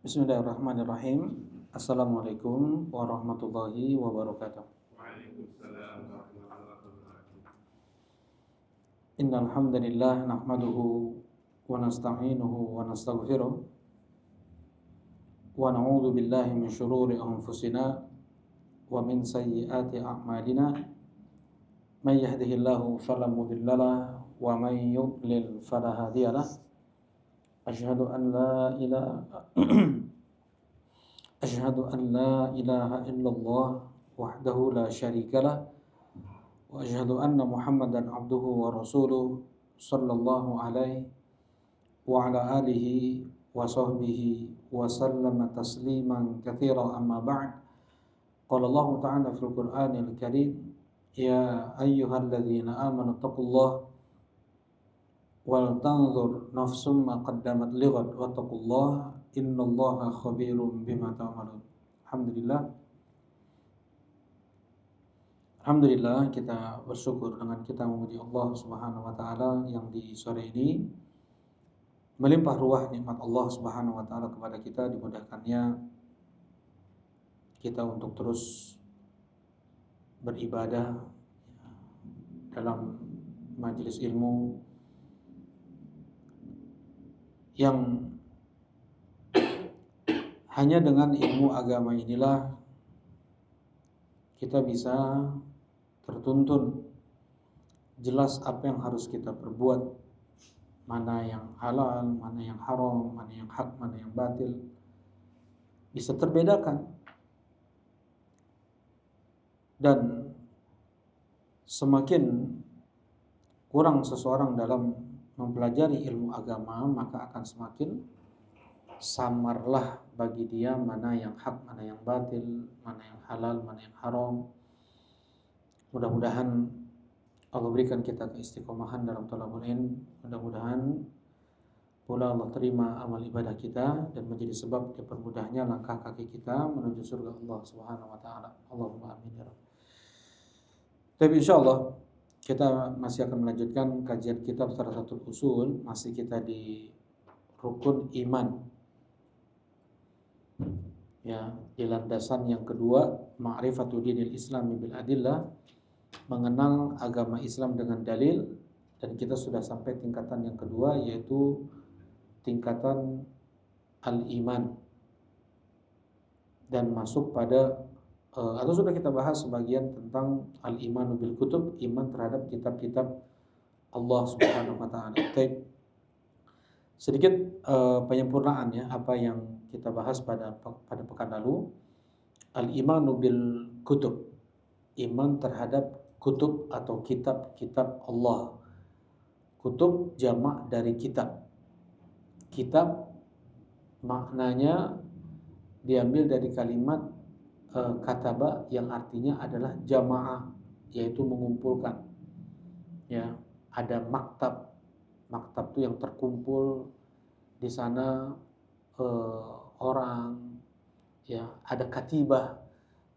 Bismillahirrahmanirrahim. Assalamualaikum warahmatullahi wabarakatuh. Waalaikumsalam warahmatullahi wabarakatuh. Innal hamdalillah nahmaduhu wa nasta'inuhu wa nastaghfiruh wa na'udzu billahi min shururi anfusina wa min sayyiati a'malina. May yahdihillahu fala mudhillalah wa may yudlil fala hadiyalah. Asyhadu an la ilaha Asyhadu an la ilaha illallah wahdahu la syarikalah wa asyhadu anna Muhammadan abduhu wa rasuluh sallallahu alaihi wa ala alihi wa sahbihi wa sallama tasliman katsira amma ba'd. Qala Allah ta'ala fil Qur'anil Karim, ya ayyuhalladzina amanu taqullaha wal tanzur nafsum ma qaddamat lighad wattaqullaha innallaha khabirum bima ta'malun. Alhamdulillah kita bersyukur dengan kita memuji Allah Subhanahu wa taala yang di sore ini melimpah ruah nikmat Allah Subhanahu wa taala kepada kita, dimudahkannya kita untuk terus beribadah dalam majelis ilmu yang hanya dengan ilmu agama inilah kita bisa tertuntun jelas apa yang harus kita perbuat, mana yang halal, mana yang haram, mana yang hak, mana yang batil, bisa terbedakan. Dan semakin kurang seseorang dalam mempelajari ilmu agama, maka akan semakin samarlah bagi dia mana yang hak, mana yang batil, mana yang halal, mana yang haram. Mudah-mudahan Allah berikan kita keistiqomahan dalam thalabul ilm. Mudah-mudahan pula Allah terima amal ibadah kita dan menjadi sebab dipermudahnya langkah kaki kita menuju surga Allah Subhanahu wa taala. Allahumma amin ya rabbal. Tapi insyaallah kita masih akan melanjutkan kajian kitab Thalathatul Usul, masih kita di rukun iman. Ya, di landasan yang kedua, ma'rifatu dinil Islam bil adillah, mengenal agama Islam dengan dalil, dan kita sudah sampai tingkatan yang kedua yaitu tingkatan al-iman, dan masuk pada atau sudah kita bahas sebagian tentang al-imanu bil kutub, iman terhadap kitab-kitab Allah Subhanahu wa taala. Sedikit penyempurnaan ya apa yang kita bahas pada pekan lalu. Al-imanu bil kutub, iman terhadap kutub atau kitab-kitab Allah. Kutub jamak dari kitab. Kitab maknanya diambil dari kalimat kataba yang artinya adalah jamaah, yaitu mengumpulkan. Ya, ada maktab. Maktab itu yang terkumpul di sana orang. Ya, ada katibah.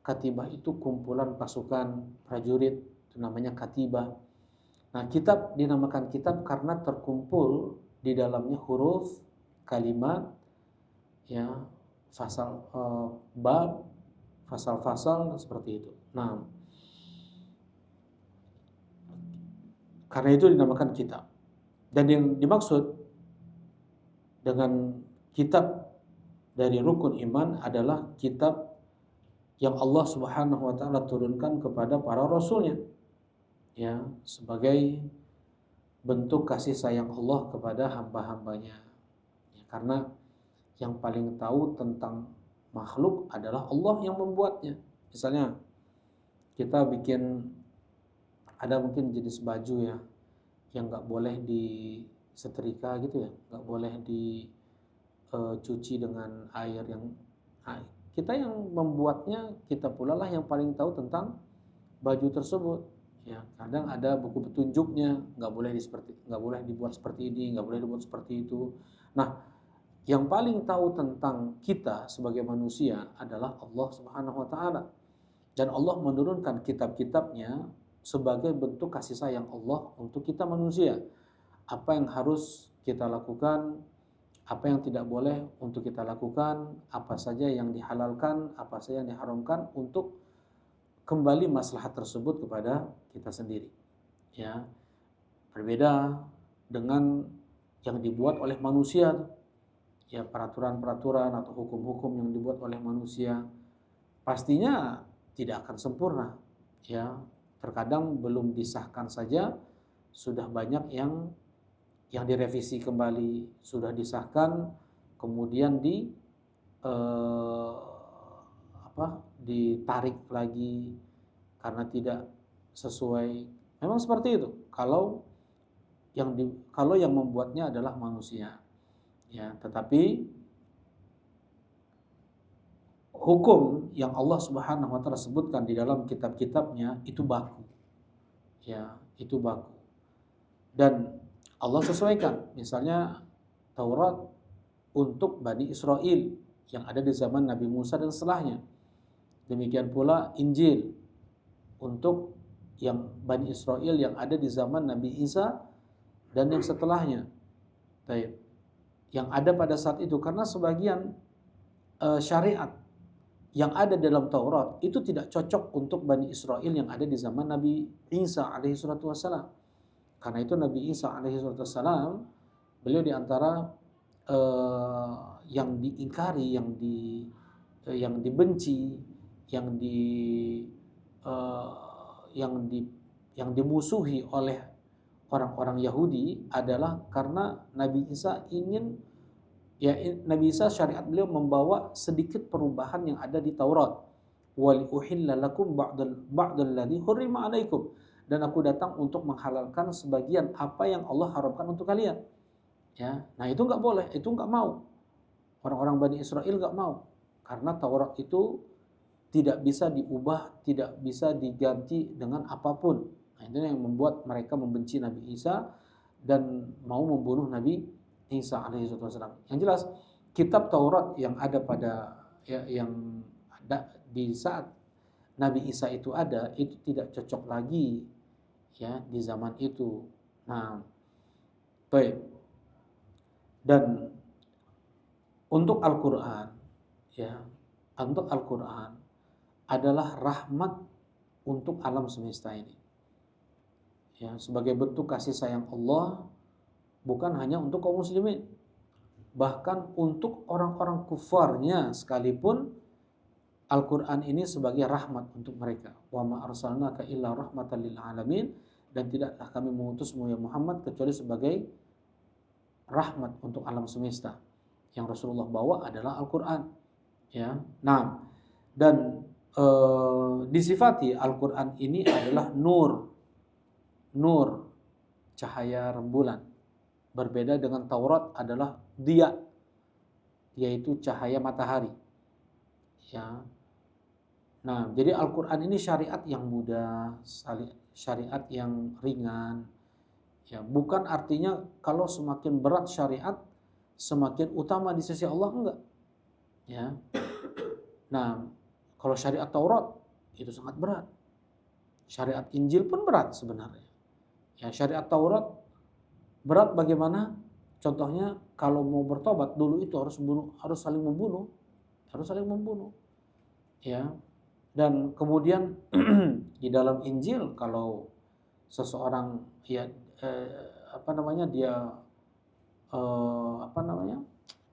Katibah itu kumpulan pasukan prajurit, itu namanya katibah. Nah, kitab dinamakan kitab karena terkumpul di dalamnya huruf, kalimat, ya, fasal, bab, fasal-fasal seperti itu. Nah, karena itu dinamakan kitab. Dan yang dimaksud dengan kitab dari rukun iman adalah kitab yang Allah Subhanahu wa taala turunkan kepada para rasulnya, ya, sebagai bentuk kasih sayang Allah kepada hamba-hambanya. Ya, karena yang paling tahu tentang makhluk adalah Allah yang membuatnya. Misalnya kita bikin, ada mungkin jenis baju ya yang nggak boleh disetrika gitu ya, nggak boleh dicuci dengan air yang, kita yang membuatnya, kita pula lah yang paling tahu tentang baju tersebut. Ya, kadang ada buku petunjuknya, nggak boleh dibuat seperti ini, nggak boleh dibuat seperti itu. Nah, yang paling tahu tentang kita sebagai manusia adalah Allah Subhanahu wa taala. Dan Allah menurunkan kitab-kitabnya sebagai bentuk kasih sayang Allah untuk kita manusia. Apa yang harus kita lakukan, apa yang tidak boleh untuk kita lakukan, apa saja yang dihalalkan, apa saja yang diharamkan untuk kembali maslahat tersebut kepada kita sendiri. Ya, berbeda dengan yang dibuat oleh manusia, ya peraturan-peraturan atau hukum-hukum yang dibuat oleh manusia pastinya tidak akan sempurna. Ya, terkadang belum disahkan saja sudah banyak yang direvisi kembali, sudah disahkan kemudian eh, ditarik lagi karena tidak sesuai. Memang seperti itu. Kalau yang membuatnya adalah manusia, ya. Tetapi hukum yang Allah Subhanahu wa taala sebutkan di dalam kitab-kitabnya itu baku. Ya, itu baku. Dan Allah sesuaikan, misalnya Taurat untuk Bani Israel yang ada di zaman Nabi Musa dan setelahnya. Demikian pula Injil untuk yang Bani Israel yang ada di zaman Nabi Isa dan yang setelahnya. Baik. Yang ada pada saat itu, karena sebagian syariat yang ada dalam Taurat itu tidak cocok untuk Bani Israel yang ada di zaman Nabi Isa alaihi salatu wassalam. Karena itu Nabi Isa alaihi salatu wassalam, beliau di antara yang diingkari, yang dibenci, yang dimusuhi oleh orang-orang Yahudi adalah karena Nabi Isa Nabi Isa syariat beliau membawa sedikit perubahan yang ada di Taurat. Wali uhilla lakum ba'dal ladzi hurrima 'alaikum. Dan aku datang untuk menghalalkan sebagian apa yang Allah haramkan untuk kalian. Ya, nah itu nggak boleh, itu nggak mau. Orang-orang Bani Israel nggak mau karena Taurat itu tidak bisa diubah, tidak bisa diganti dengan apapun. Nah, itu yang membuat mereka membenci Nabi Isa dan mau membunuh Nabi Isa alaihi wasallam. Yang jelas kitab Taurat yang ada yang ada di saat Nabi Isa itu ada, itu tidak cocok lagi ya di zaman itu. Nah, baik. Dan untuk Al-Qur'an ya, untuk Al-Qur'an adalah rahmat untuk alam semesta ini. Ya, sebagai bentuk kasih sayang Allah bukan hanya untuk kaum muslimin, bahkan untuk orang-orang kufarnya sekalipun Al-Qur'an ini sebagai rahmat untuk mereka. Wa ma arsalnaka illa rahmatan lil alamin, dan tidaklah kami mengutusmu ya Muhammad kecuali sebagai rahmat untuk alam semesta. Yang Rasulullah bawa adalah Al-Qur'an. Ya. Nah, dan disifati Al-Qur'an ini adalah nur, cahaya rembulan. Berbeda dengan Taurat adalah dia, yaitu cahaya matahari. Ya. Nah, jadi Al-Qur'an ini syariat yang mudah, syariat yang ringan. Ya, bukan artinya kalau semakin berat syariat semakin utama di sisi Allah, enggak. Ya. Nah, kalau syariat Taurat itu sangat berat. Syariat Injil pun berat sebenarnya. Ya, syariat Taurat berat bagaimana? Contohnya kalau mau bertobat dulu itu harus saling membunuh. Ya. Dan kemudian di dalam Injil kalau seseorang dia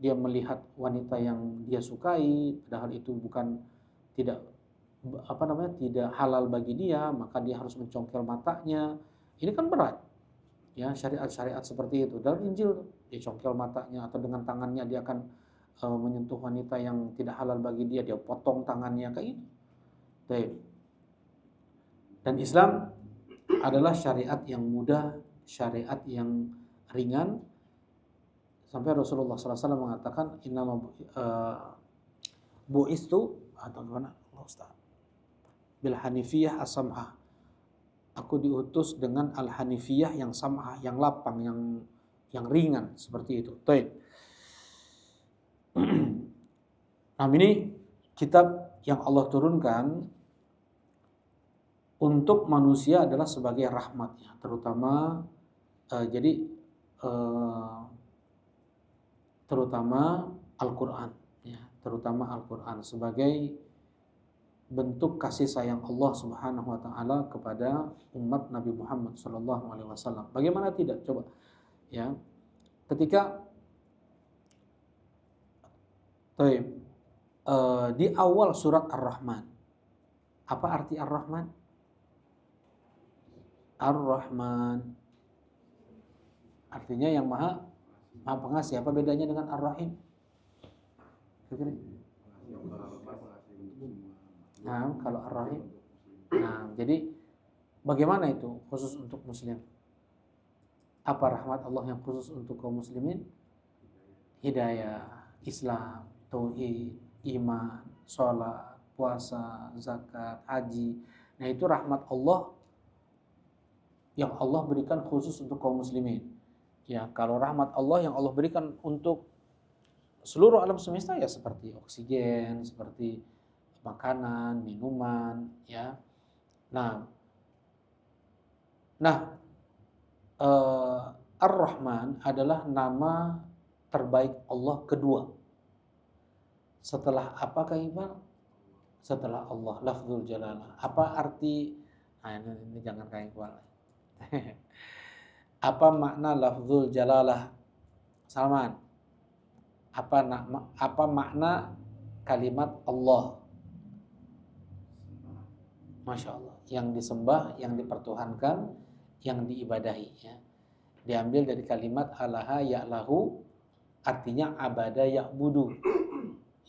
dia melihat wanita yang dia sukai padahal itu tidak tidak halal bagi dia, maka dia harus mencongkel matanya. Ini kan berat. Ya, syariat-syariat seperti itu. Dalam Injil dia congkel matanya, atau dengan tangannya dia akan menyentuh wanita yang tidak halal bagi dia, dia potong tangannya kayak gitu. Dan Islam adalah syariat yang mudah, syariat yang ringan. Sampai Rasulullah SAW mengatakan innama bu'istu atau gimana? Ustaz. Bil hanifiyah as-sam'ah. Aku diutus dengan al-hanifiyah yang sam'ah, yang lapang, yang ringan seperti itu. Baik. Nah, ini kitab yang Allah turunkan untuk manusia adalah sebagai rahmatnya, terutama terutama Al-Qur'an, ya, terutama Al-Qur'an sebagai bentuk kasih sayang Allah Subhanahu wa taala kepada umat Nabi Muhammad sallallahu alaihi wasallam. Bagaimana tidak? Coba, ya. Ketika di awal surat Ar-Rahman, apa arti Ar-Rahman? Ar-Rahman artinya yang maha pengasih. Apa bedanya dengan Ar-Rahim? Nah, kalau Ar-Rahim. Nah, jadi bagaimana itu khusus untuk muslim? Apa rahmat Allah yang khusus untuk kaum muslimin? Hidayah, Islam, tauhid, iman, sholat, puasa, zakat, haji. Nah, itu rahmat Allah yang Allah berikan khusus untuk kaum muslimin. Ya, kalau rahmat Allah yang Allah berikan untuk seluruh alam semesta ya seperti oksigen, seperti makanan, minuman, ya. Nah, Ar-Rahman adalah nama terbaik Allah kedua. Setelah apa Kang Iqbal? Setelah Allah, lafzul jalalah. Apa arti? Nah, ini jangan Kang Iqbal. Apa makna lafzul jalalah? Salman. Apa makna kalimat Allah? Masya Allah. Yang disembah, yang dipertuhankan, yang diibadahi. Ya. Diambil dari kalimat alaha ya'lahu, artinya abada ya'budu.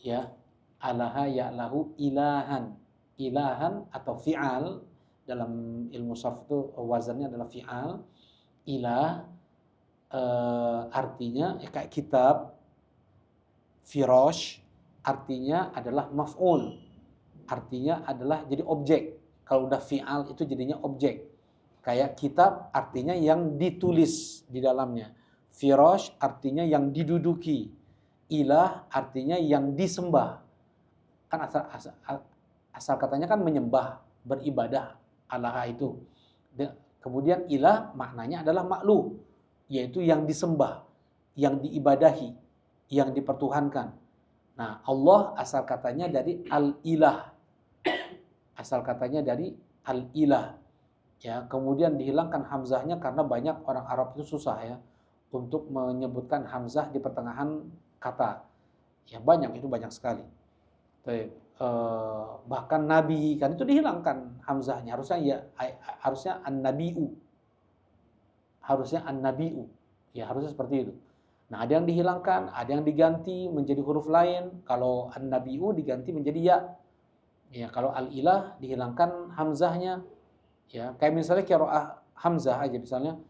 Ya. Alaha ya'lahu ilahan. Ilahan atau fi'al, dalam ilmu sarf itu wazannya adalah fi'al. Ilah artinya kayak kitab. Firosh artinya adalah maf'ul. Artinya adalah jadi objek. Kalau udah fi'al itu jadinya objek. Kayak kitab artinya yang ditulis di dalamnya. Firosh artinya yang diduduki. Ilah artinya yang disembah. Kan asal katanya kan menyembah, beribadah, Allah itu. Kemudian ilah maknanya adalah makhluk, yaitu yang disembah, yang diibadahi, yang dipertuhankan. Nah, Allah asal katanya dari al-ilah. Asal katanya dari al-ilah. Ya, kemudian dihilangkan hamzahnya karena banyak orang Arab itu susah ya untuk menyebutkan hamzah di pertengahan kata. Ya banyak, itu banyak sekali. Bahkan nabi kan itu dihilangkan hamzahnya. Harusnya an-nabiu. Harusnya an-nabiu. Ya, harusnya seperti itu. Nah, ada yang dihilangkan, ada yang diganti menjadi huruf lain. Kalau an-nabiu diganti menjadi ya. Ya, kalau al-ilah dihilangkan hamzahnya. Ya, kayak misalnya qiraah hamzah aja misalnya.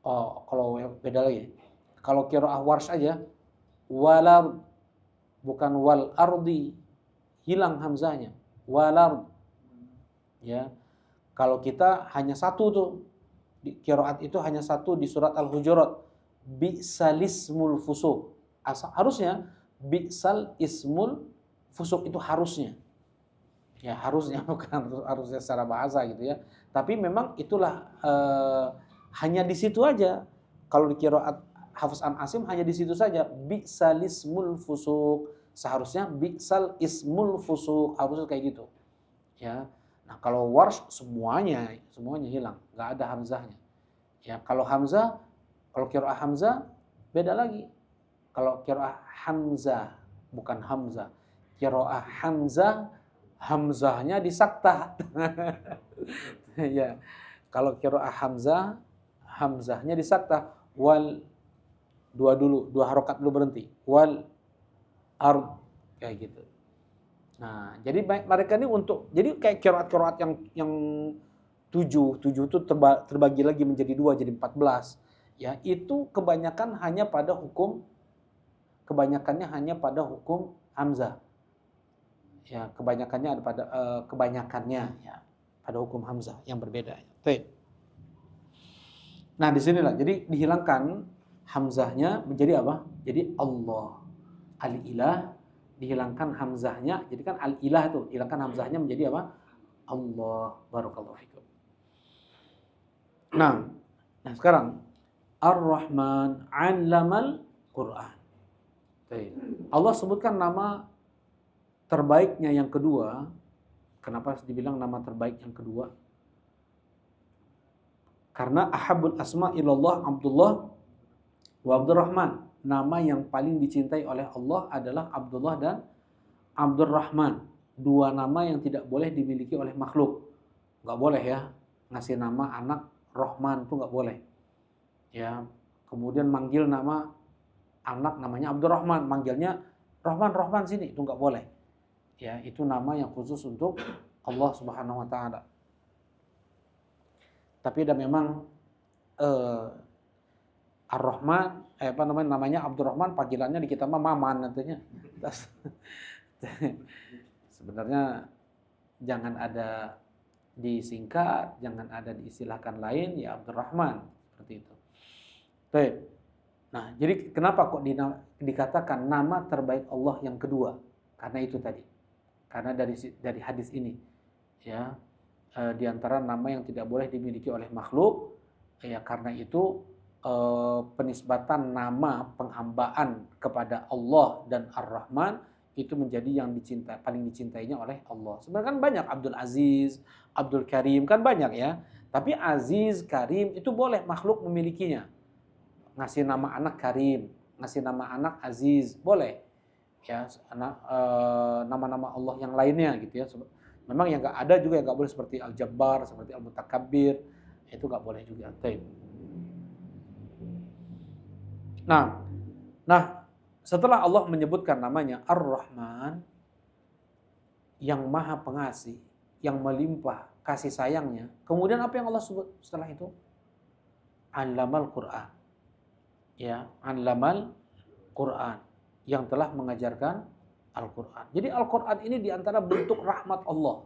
Oh, kalau beda lagi. Kalau qiraah warsh aja walar bukan wal ardi, hilang hamzahnya. Walar. Ya. Kalau kita hanya satu tuh di qiraat itu hanya satu di surat Al-Hujurat. Bi'sal ismul fusuq. Harusnya bi'sal ismul fusuq itu harusnya. Ya harusnya, bukan harusnya secara bahasa gitu ya. Tapi memang itulah hanya di situ aja. Kalau di qiraat Hafs an Asim hanya di situ saja. Bi'sal ismul fusuq. Seharusnya bi'sal ismul fusuq, harusnya kayak gitu. Ya. Nah, kalau warsh semuanya hilang, enggak ada hamzahnya. Ya, kalau qiraah hamzah beda lagi. Kalau qiraah hamzah bukan hamzah. Qiraah hamzah hamzahnya disaktah. Ya. Kalau qiraah hamzah, hamzahnya disaktah. Wal dua harokat dulu berhenti. Wal ard kayak gitu. Nah, jadi mereka ini jadi kayak qiraat-qiraat yang 7 itu terbagi lagi menjadi 2 jadi 14. Ya, itu kebanyakannya hanya pada hukum hamzah. Ya, kebanyakannya ada pada pada hukum hamzah yang berbeda. Nah, di sinilah jadi dihilangkan hamzahnya menjadi apa? Jadi Allah. Al-ilah dihilangkan hamzahnya, jadi kan al-ilah itu hilangkan hamzahnya menjadi apa? Allah. Barakallahu fikum. Nah, sekarang Ar-Rahman 'allamal Qur'an. Baik. Allah sebutkan nama terbaiknya yang kedua. Kenapa dibilang nama terbaik yang kedua? Karena ahabbul asma ilallah Abdullah wa Abdurrahman. Nama yang paling dicintai oleh Allah adalah Abdullah dan Abdurrahman. Dua nama yang tidak boleh dimiliki oleh makhluk. Nggak boleh ya, ngasih nama anak Rahman itu nggak boleh. Ya, kemudian manggil nama anak namanya Abdurrahman, manggilnya Rahman sini, itu nggak boleh. Ya, itu nama yang khusus untuk Allah Subhanahu wa taala. Tapi ada memang Ar-Rahman, namanya Abdurrahman, panggilannya di kita mah Maman nantinya. Sebenarnya jangan ada disingkat, jangan ada diistilahkan lain, ya Abdurrahman seperti itu. Baik. Nah, jadi kenapa kok dikatakan nama terbaik Allah yang kedua? Karena itu tadi. Karena dari hadis ini, ya, di antara nama yang tidak boleh dimiliki oleh makhluk, ya karena itu penisbatan nama penghambaan kepada Allah dan Ar-Rahman itu menjadi yang paling dicintainya oleh Allah. Sebenarnya kan banyak Abdul Aziz, Abdul Karim, kan banyak ya. Tapi Aziz, Karim itu boleh makhluk memilikinya. Ngasih nama anak Karim, ngasih nama anak Aziz, boleh. Ya, nama-nama Allah yang lainnya gitu ya. Memang yang nggak ada juga yang nggak boleh, seperti Al-Jabbar, seperti Al-Mutakabbir, itu nggak boleh juga. Nah, setelah Allah menyebutkan namanya Ar-Rahman, yang maha pengasih, yang melimpah kasih sayangnya, kemudian apa yang Allah sebut setelah itu? Allamal Quran. Ya, Allamal Quran, yang telah mengajarkan Al-Quran. Jadi Al-Quran ini diantara bentuk rahmat Allah.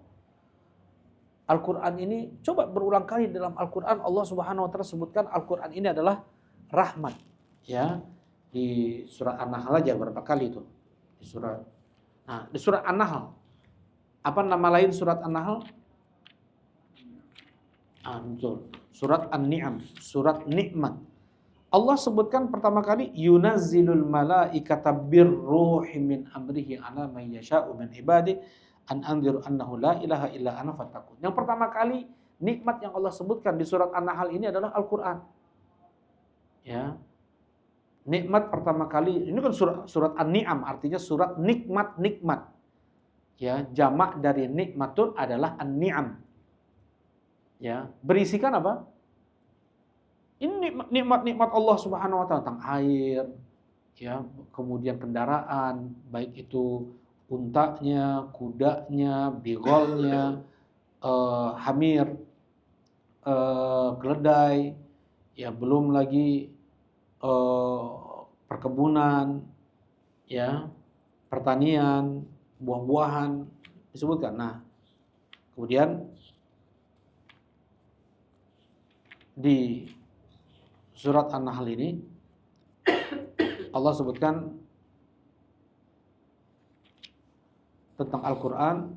Al-Quran ini, coba berulang kali dalam Al-Quran Allah Subhanahu wa taala sebutkan Al-Quran ini adalah rahmat. Ya, di surat An-Nahl aja berapa kali itu? Di surat An-Nahl. Apa nama lain surat An-Nahl? Betul. Surat An-Ni'am, surat nikmat. Allah sebutkan pertama kali yunazzilul malaikata birruhi min amrihi ala man yasha'u min ibadihi an anziru annahu la ilaha illa ana fattaqun. Yang pertama kali nikmat yang Allah sebutkan di surat An-Nahl ini adalah Al-Qur'an. Ya. Nikmat pertama kali, ini kan surat An-Ni'am, artinya surat nikmat. Ya, jamak dari nikmatun adalah An-Ni'am. Ya, berisikan apa? Ini nikmat-nikmat Allah Subhanahu wa taala, tentang air, ya, kemudian kendaraan, baik itu untanya, kudanya, bigolnya, hamir, keledai, ya belum lagi perkebunan, ya, pertanian, buah-buahan disebutkan. Nah, kemudian di surat An-Nahl ini Allah sebutkan tentang Al-Qur'an,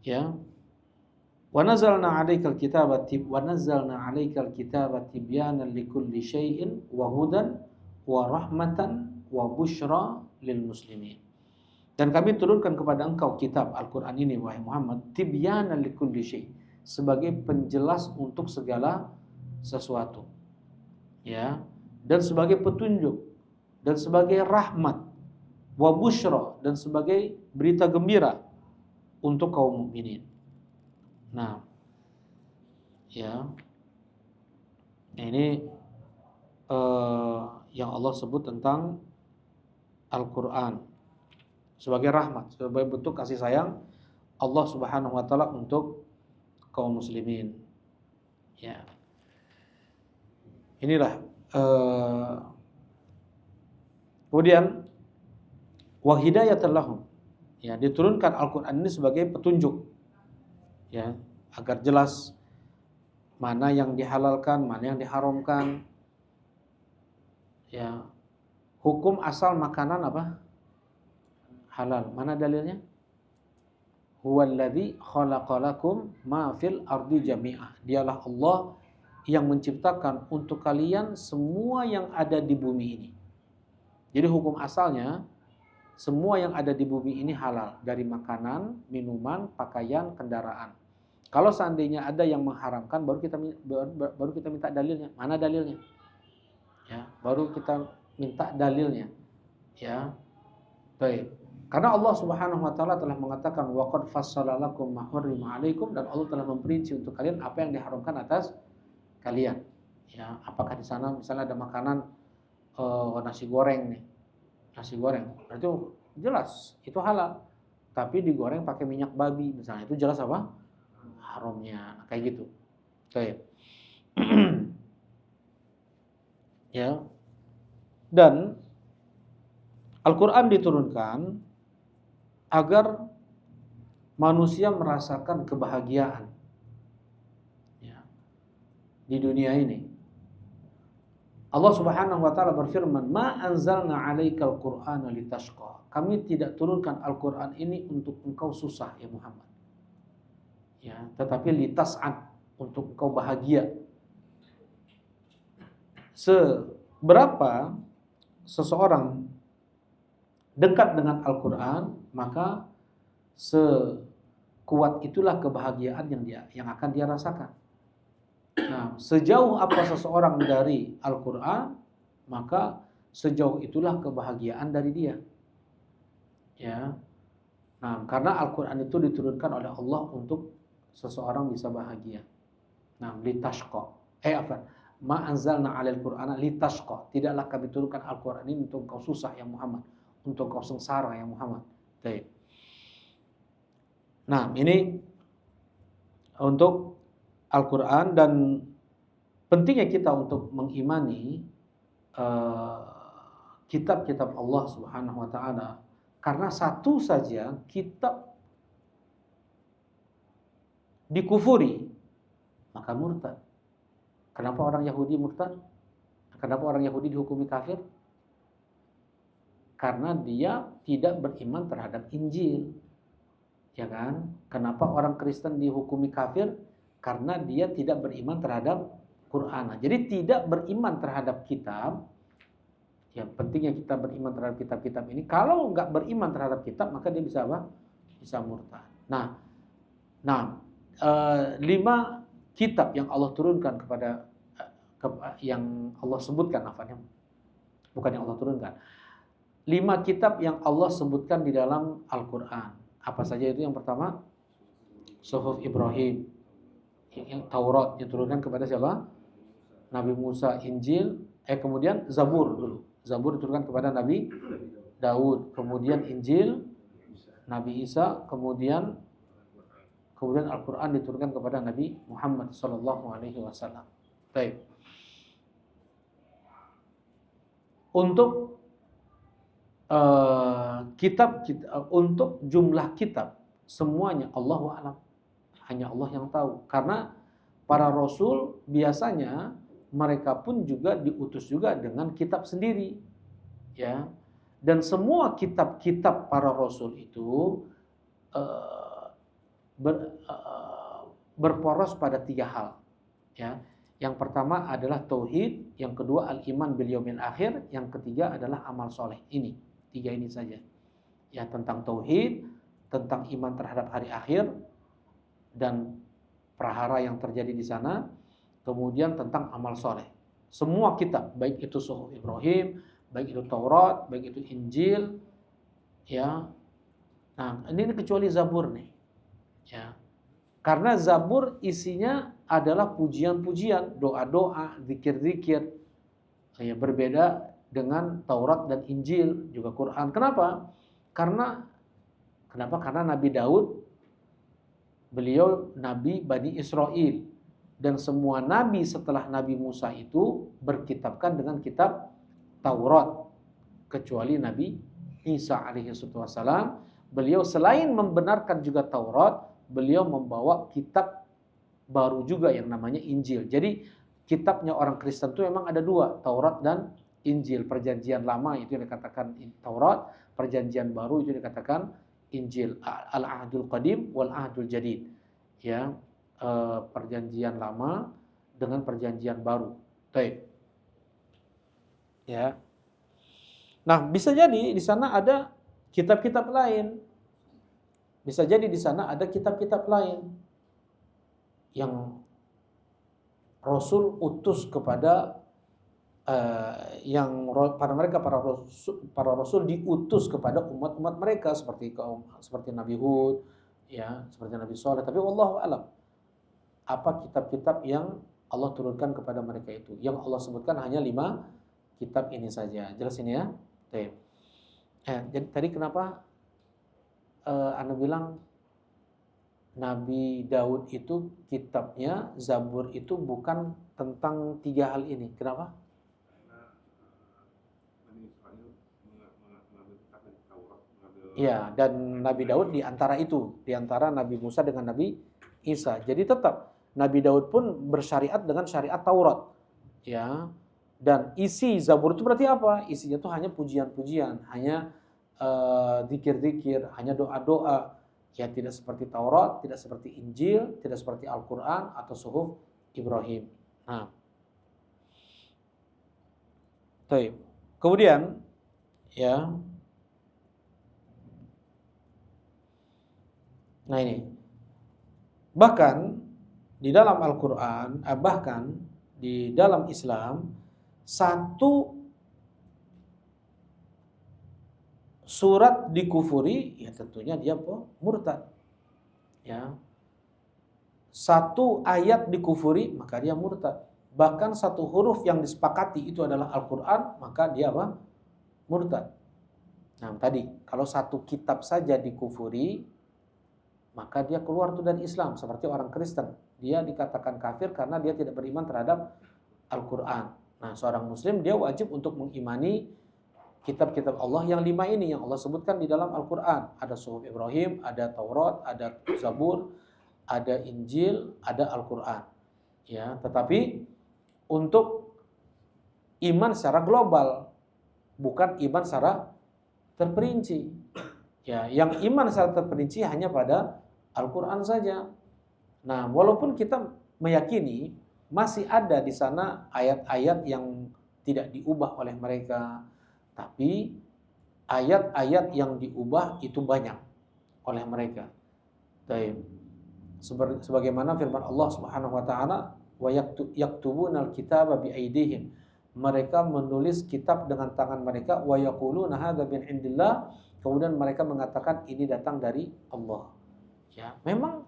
ya. Wa nazzalna 'alaikal kitaba tibyanan likulli syai'in wa hudan wa rahmatan wa busyra lil muslimin. Dan kami turunkan kepada engkau kitab Al-Qur'an ini, wahai Muhammad, tibyanan likulli syai', sebagai penjelas untuk segala sesuatu. Ya, dan sebagai petunjuk, dan sebagai rahmat, wa busyra, dan sebagai berita gembira untuk kaum mukminin. Nah, ya, ini yang Allah sebut tentang Al-Quran sebagai rahmat, sebagai bentuk kasih sayang Allah Subhanahu wa taala untuk kaum muslimin. Ya. Inilah kemudian wa hidayatan lahum. Ya, diturunkan Al-Qur'an ini sebagai petunjuk. Ya, agar jelas mana yang dihalalkan, mana yang diharamkan. Ya. Hukum asal makanan apa? Halal. Mana dalilnya? Huwallazi khalaqalakum ma fil ardi jami'ah. Dialah Allah yang menciptakan untuk kalian semua yang ada di bumi ini. Jadi hukum asalnya semua yang ada di bumi ini halal, dari makanan, minuman, pakaian, kendaraan. Kalau seandainya ada yang mengharamkan, baru kita minta dalilnya. Mana dalilnya? Ya, baru kita minta dalilnya. Ya, baik. Karena Allah Subhanahu wa taala telah mengatakan wa qad fassala lakum ma hurrima 'alaikum, dan Allah telah memperinci untuk kalian apa yang diharamkan atas kalian. Ya, apakah di sana misalnya ada makanan nasi goreng nih. Nasi goreng. Berarti jelas itu halal. Tapi digoreng pakai minyak babi misalnya, itu jelas apa? Haramnya. Kayak gitu. Baik. Ya. Dan Al-Qur'an diturunkan agar manusia merasakan kebahagiaan, ya, di dunia ini. Allah Subhanahu wa taala berfirman, "Ma anzalna 'alaikal Qur'ana litashqa." Kami tidak turunkan Al-Qur'an ini untuk engkau susah ya Muhammad. Ya, tetapi litas'ad, untuk engkau bahagia. Seberapa seseorang dekat dengan Al-Qur'an, maka sekuat itulah kebahagiaan yang akan dia rasakan. Nah, sejauh apa seseorang dari Al-Qur'an, maka sejauh itulah kebahagiaan dari dia. Ya. Nah, karena Al-Qur'an itu diturunkan oleh Allah untuk seseorang bisa bahagia. Nah, litashqa. Ma anzalna 'alal Qur'ana litashqa. Tidaklah kami turunkan Al-Qur'an ini untuk kau susah ya Muhammad, untuk kau sengsara ya Muhammad. Baik. Nah, ini untuk Al-Quran, dan pentingnya kita untuk mengimani kitab-kitab Allah Subhanahu wa taala, karena satu saja kitab dikufuri maka murtad. Kenapa orang Yahudi murtad? Kenapa orang Yahudi dihukumi kafir? Karena dia tidak beriman terhadap Injil. Ya kan? Kenapa orang Kristen dihukumi kafir? Karena dia tidak beriman terhadap Quran. Jadi tidak beriman terhadap kitab. Ya, pentingnya kita beriman terhadap kitab-kitab ini. Kalau nggak beriman terhadap kitab, maka dia bisa apa? Bisa murtad. Nah, 5 kitab yang Allah turunkan kepada yang Allah sebutkan, bukan yang Allah turunkan. 5 kitab yang Allah sebutkan di dalam Al-Quran. Apa saja itu? Yang pertama, Suhuf Ibrahim, yang Taurat diturunkan kepada siapa? Nabi Musa. Injil, kemudian Zabur dulu. Zabur diturunkan kepada Nabi Daud. Kemudian Injil, Nabi Isa. Kemudian Al-Quran diturunkan kepada Nabi Muhammad Sallallahu Alaihi Wasallam. Baik. Untuk untuk jumlah kitab semuanya Allahu a'lam, hanya Allah yang tahu. Karena para rasul biasanya mereka pun juga diutus juga dengan kitab sendiri, ya. Dan semua kitab-kitab para rasul itu berporos pada 3 hal, ya. Yang pertama adalah tauhid, yang kedua al-iman bil yaumil akhir, yang ketiga adalah amal soleh. Ini 3 ini saja. Ya, tentang tauhid, tentang iman terhadap hari akhir dan prahara yang terjadi di sana, kemudian tentang amal soleh. Semua kitab, baik itu Suhuf Ibrahim, baik itu Taurat, baik itu Injil, ya. Nah, ini kecuali Zabur nih, ya. Karena Zabur isinya adalah pujian-pujian, doa-doa, zikir-zikir. Ya, berbeda dengan Taurat dan Injil, juga Quran. Kenapa? Karena Nabi Daud, beliau Nabi Bani Israel. Dan semua Nabi setelah Nabi Musa itu berkitabkan dengan kitab Taurat. Kecuali Nabi Isa alaihi wassalam. Beliau selain membenarkan juga Taurat, beliau membawa kitab baru juga yang namanya Injil. Jadi kitabnya orang Kristen itu memang ada 2, Taurat dan Injil. Perjanjian lama itu yang dikatakan Taurat, perjanjian baru itu dikatakan Injil. Al-Ahdul Qadim wal Ahdul Jadid. Ya, perjanjian lama dengan perjanjian baru. Baik. Ya. Nah, bisa jadi di sana ada kitab-kitab lain. Bisa jadi di sana ada kitab-kitab lain yang Rasul utus kepada para rasul diutus kepada umat-umat mereka seperti Nabi Hud, ya, seperti Nabi Saleh. Tapi wallahu alam, apa kitab-kitab yang Allah turunkan kepada mereka itu? Yang Allah sebutkan hanya 5 kitab ini saja. Jelas ini ya? Baik. Jadi tadi kenapa Anda bilang Nabi Daud itu kitabnya Zabur itu bukan tentang 3 hal ini? Kenapa? Ya, dan Nabi Daud di antara itu, di antara Nabi Musa dengan Nabi Isa. Jadi tetap Nabi Daud pun bersyariat dengan syariat Taurat. Ya. Dan isi Zabur itu berarti apa? Isinya itu hanya pujian-pujian, hanya zikir-zikir, hanya doa-doa. Ya, tidak seperti Taurat, tidak seperti Injil, tidak seperti Al-Qur'an atau Suhuf Ibrahim. Nah. Baik. Kemudian ya. Nah ini, bahkan di dalam Al-Quran, bahkan di dalam Islam, satu surat dikufuri, ya tentunya dia murtad. Ya, satu ayat dikufuri, maka dia murtad. Bahkan satu huruf yang disepakati itu adalah Al-Quran, maka dia apa? Murtad. Nah tadi, kalau satu kitab saja dikufuri, maka dia keluar tuh dari Islam, seperti orang Kristen. Dia dikatakan kafir karena dia tidak beriman terhadap Al-Quran. Nah, seorang Muslim dia wajib untuk mengimani kitab-kitab Allah yang 5 ini yang Allah sebutkan di dalam Al-Quran. Ada Suhuf Ibrahim, ada Taurat, ada Zabur, ada Injil, ada Al-Quran. Ya, tetapi untuk iman secara global, bukan iman secara terperinci. Ya, yang iman secara terperinci hanya pada Al-Quran saja. Nah, walaupun kita meyakini masih ada di sana ayat-ayat yang tidak diubah oleh mereka, tapi ayat-ayat yang diubah itu banyak oleh mereka. Sebagaimana firman Allah Subhanahu wa taala, wa yaktubunal kitaba bi aydihim. Mereka menulis kitab dengan tangan mereka, wa yaquluna hadza min indillah. Kemudian mereka mengatakan ini datang dari Allah. Ya, memang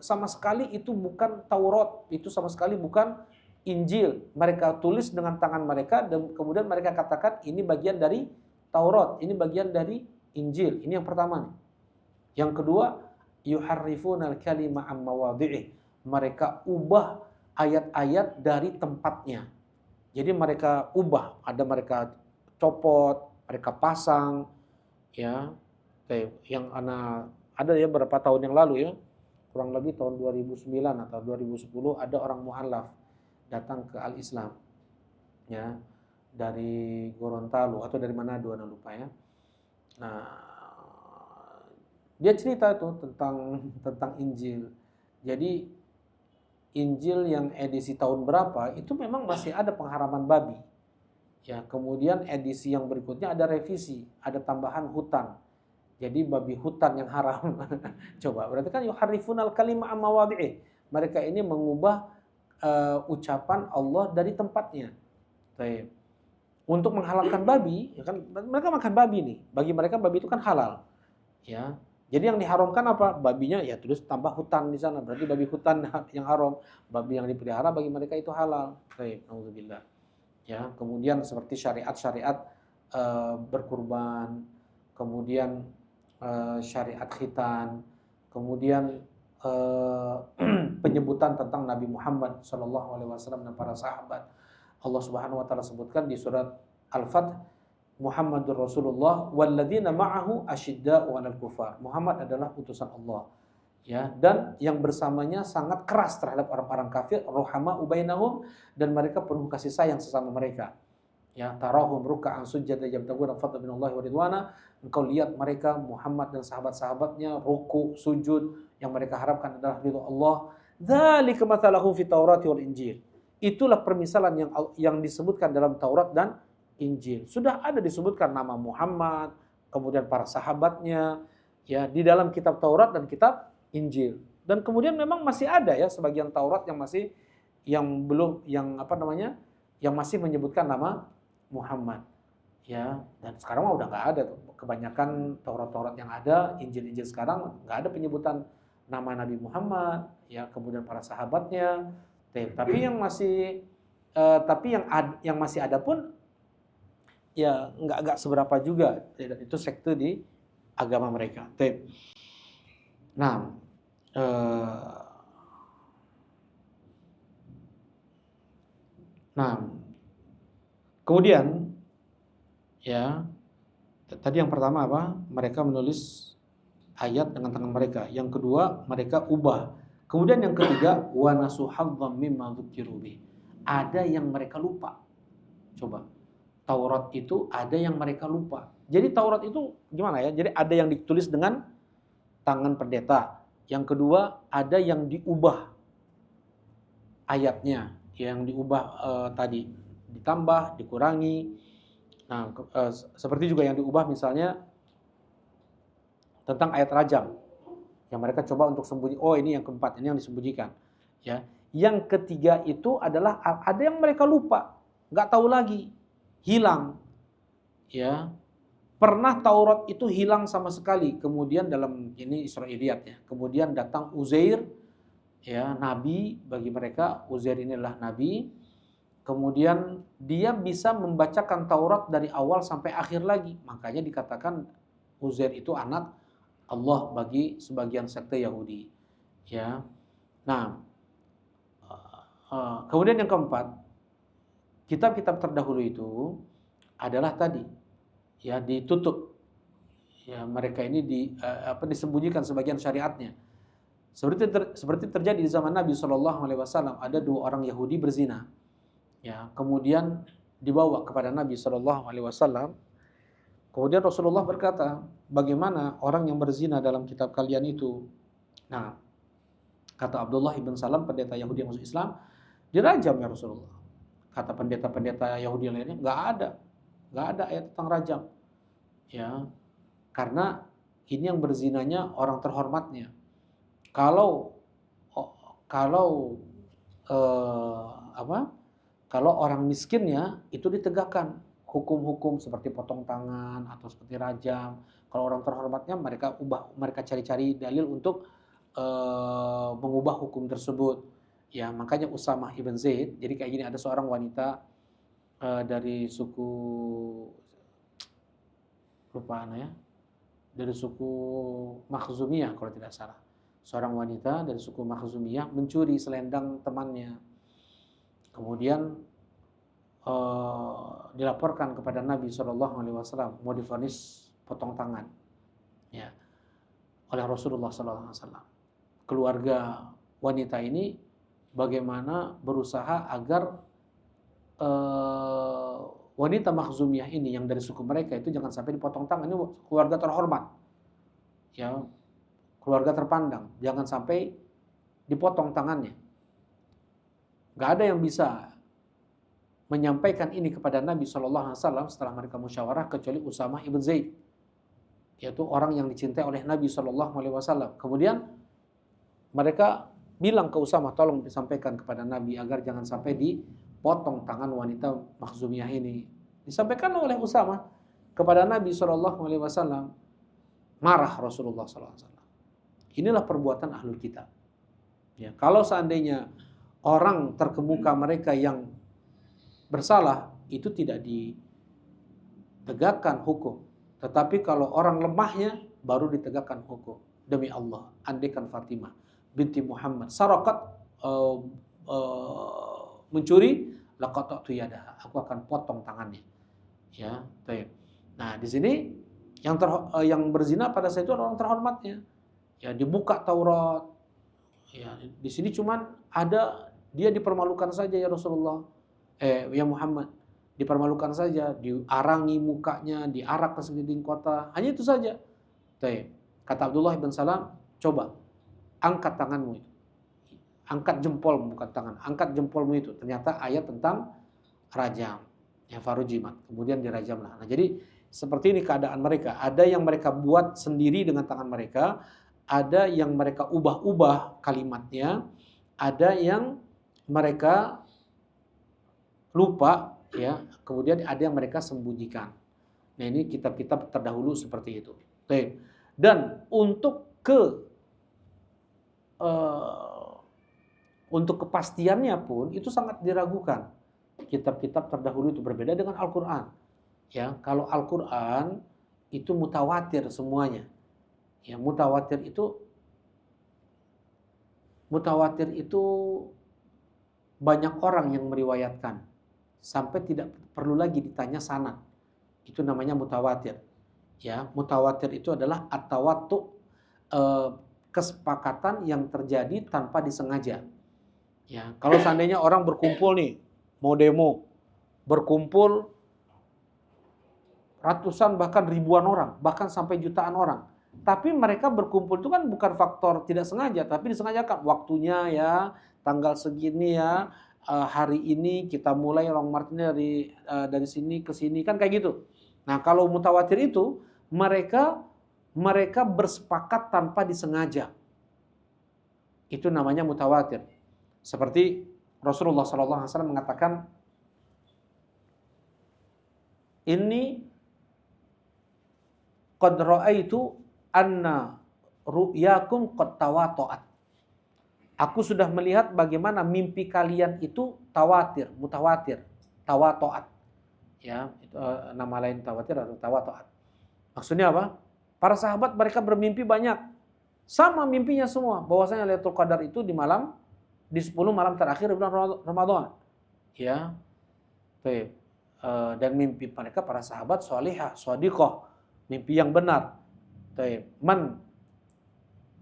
sama sekali itu bukan Taurat, itu sama sekali bukan Injil. Mereka tulis dengan tangan mereka dan kemudian mereka katakan ini bagian dari Taurat, ini bagian dari Injil. Ini yang pertama nih. Yang kedua, yuharrifunal kalima am mawadhi'ih. Mereka ubah ayat-ayat dari tempatnya. Jadi mereka ubah, ada mereka copot, mereka pasang, ya. Yang ada ya beberapa tahun yang lalu ya, kurang lebih tahun 2009 atau 2010 ada orang mu'allaf datang ke Al-Islam ya, dari Gorontalo atau dari mana Anda lupa ya. Nah, dia cerita tuh tentang Injil. Jadi Injil yang edisi tahun berapa itu memang masih ada pengharaman babi. Ya, kemudian edisi yang berikutnya ada revisi, ada tambahan hutan. Jadi babi hutan yang haram. Coba, berarti kan yuharrifunal kalima am mawadhi'ih. Mereka ini mengubah ucapan Allah dari tempatnya. Baik. Untuk menghalalkan babi, ya kan mereka makan babi nih. Bagi mereka babi itu kan halal. Ya. Jadi yang diharamkan apa? Babinya ya terus tambah hutan di sana. Berarti babi hutan yang haram, babi yang dipelihara bagi mereka itu halal. Baik, nauzubillah. Ya, kemudian seperti syariat-syariat berkurban, kemudian syariat khitan, kemudian penyebutan tentang Nabi Muhammad SAW dan para sahabat. Allah Subhanahu wa taala sebutkan di surat Al-Fath, Muhammadur Rasulullah walladzina ma'ahu asyidda'u 'alal kufar. Muhammad adalah utusan Allah. Ya, dan yang bersamanya sangat keras terhadap orang-orang kafir, ruhama'u bainahum, dan mereka penuh kasih sayang sesama mereka. Ya, tarahum ruk'an sujada yabtaguna fadlan minallahi wa ridwana. Engkau lihat mereka Muhammad dan sahabat-sahabatnya ruku, sujud, yang mereka harapkan adalah ridha Allah. Dzalika matsalahum fit Taurati wal Injil. Itulah permisalan yang disebutkan dalam Taurat dan Injil. Sudah ada disebutkan nama Muhammad, kemudian para sahabatnya, ya di dalam kitab Taurat dan kitab Injil. Dan kemudian memang masih ada ya sebagian Taurat yang masih yang masih menyebutkan nama Muhammad. Ya, dan sekarang mah udah nggak ada tuh. Kebanyakan Taurat-Taurat yang ada, Injil-Injil sekarang nggak ada penyebutan nama Nabi Muhammad, ya kemudian para sahabatnya. Tapi yang masih yang masih ada pun ya nggak seberapa juga. Dan itu sekte di agama mereka. Nah, kemudian ya tadi yang pertama apa? Mereka menulis ayat dengan tangan mereka. Yang kedua, mereka ubah. Kemudian yang ketiga, wa nasu hazzam mimma dzukiru bih. Ada yang mereka lupa. Coba. Taurat itu ada yang mereka lupa. Jadi Taurat itu gimana ya? Jadi ada yang ditulis dengan tangan pendeta. Yang kedua, ada yang diubah ayatnya, yang diubah tadi ditambah, dikurangi. Nah, seperti juga yang diubah misalnya tentang ayat rajam, yang mereka coba untuk sembunyi. Oh, ini yang keempat, ini yang disembunyikan. Ya, yang ketiga itu adalah ada yang mereka lupa, nggak tahu lagi, hilang. Ya, pernah Taurat itu hilang sama sekali. Kemudian dalam ini Israiliyat ya. Kemudian datang Uzair, ya nabi bagi mereka. Uzair ini adalah nabi. Kemudian dia bisa membacakan Taurat dari awal sampai akhir lagi. Makanya dikatakan Uzair itu anak Allah bagi sebagian sekte Yahudi. Ya. Nah, kemudian yang keempat, kitab-kitab terdahulu itu adalah tadi ya ditutup. Ya, mereka ini disembunyikan sebagian syariatnya. Seperti terjadi di zaman Nabi SAW, ada 2 orang Yahudi berzina. Ya, kemudian dibawa kepada Nabi SAW. Kemudian Rasulullah berkata, bagaimana orang yang berzina dalam kitab kalian itu? Nah, kata Abdullah ibn Salam, pendeta Yahudi yang masuk Islam, dirajam ya Rasulullah. Kata pendeta-pendeta Yahudi lainnya, nggak ada ayat tentang rajam. Ya, karena ini yang berzinanya orang terhormatnya. Kalau orang miskinnya itu ditegakkan hukum-hukum seperti potong tangan atau seperti rajam. Kalau orang terhormatnya mereka cari-cari dalil untuk mengubah hukum tersebut. Ya, makanya Usamah ibn Zaid, jadi kayak gini, ada seorang wanita dari suku dari suku Makhzumiyah kalau tidak salah. Seorang wanita dari suku Makhzumiyah mencuri selendang temannya. Kemudian dilaporkan kepada Nabi SAW, mau divonis potong tangan ya oleh Rasulullah SAW. Keluarga wanita ini bagaimana berusaha agar wanita Makhzumiyah ini yang dari suku mereka itu jangan sampai dipotong tangan. Ini keluarga terhormat ya, keluarga terpandang, jangan sampai dipotong tangannya. Gak ada yang bisa menyampaikan ini kepada Nabi SAW setelah mereka musyawarah kecuali Usamah ibn Zaid, yaitu orang yang dicintai oleh Nabi SAW. Kemudian mereka bilang ke Usamah, tolong disampaikan kepada Nabi agar jangan sampai dipotong tangan wanita Makhzumiyah ini. Disampaikan oleh Usamah kepada Nabi SAW. Marah Rasulullah SAW. Inilah perbuatan ahlul kitab. Ya, kalau seandainya orang terkemuka mereka yang bersalah itu tidak ditegakkan hukum, tetapi kalau orang lemahnya baru ditegakkan hukum. Demi Allah, andaikan Fatimah binti Muhammad sarakat mencuri, laqata'tu yadaha, aku akan potong tangannya. Ya, baik. Nah, di sini yang berzina pada saat itu orang terhormatnya. Ya, dibuka Taurat. Ya, di sini cuman ada dia dipermalukan saja ya Rasulullah. Ya Muhammad, dipermalukan saja, diarangi mukanya, diarak ke sekeliling kota, hanya itu saja. Kata Abdullah bin Salam, coba angkat tanganmu itu, angkat jempolmu, bukan tangan, angkat jempolmu itu. Ternyata ayat tentang rajam. Ya farujimat, kemudian dirajamlah. Nah, jadi seperti ini keadaan mereka. Ada yang mereka buat sendiri dengan tangan mereka, ada yang mereka ubah-ubah kalimatnya, ada yang mereka lupa, ya, kemudian ada yang mereka sembunyikan. Nah, ini kitab-kitab terdahulu seperti itu. Dan eh, untuk kepastiannya pun itu sangat diragukan. Kitab-kitab terdahulu itu berbeda dengan Al-Qur'an. Ya, kalau Al-Qur'an itu mutawatir semuanya. Ya, mutawatir itu banyak orang yang meriwayatkan sampai tidak perlu lagi ditanya sanad. Itu namanya mutawatir. Ya, mutawatir itu adalah at-tawattu, kesepakatan yang terjadi tanpa disengaja. Ya, kalau seandainya orang berkumpul nih, mau demo, berkumpul ratusan bahkan ribuan orang, bahkan sampai jutaan orang. Tapi mereka berkumpul itu kan bukan faktor tidak sengaja, tapi disengajakan waktunya ya, tanggal segini ya, hari ini kita mulai long march-nya dari sini ke sini kan kayak gitu. Nah, kalau mutawatir itu mereka bersepakat tanpa disengaja. Itu namanya mutawatir. Seperti Rasulullah SAW mengatakan, ini qad ra'aitu anna ru'yakum qad tawato'at. Aku sudah melihat bagaimana mimpi kalian itu mutawatir, tawato'at. Ya, itu, nama lain tawatir atau tawato'at. Maksudnya apa? Para sahabat mereka bermimpi banyak. Sama mimpinya semua, bahwasanya Lailatul Qadar itu di 10 malam terakhir bulan Ramadan. Ya. Baik. Dan mimpi mereka para sahabat salihah, shadiqah, mimpi yang benar. Baik. Man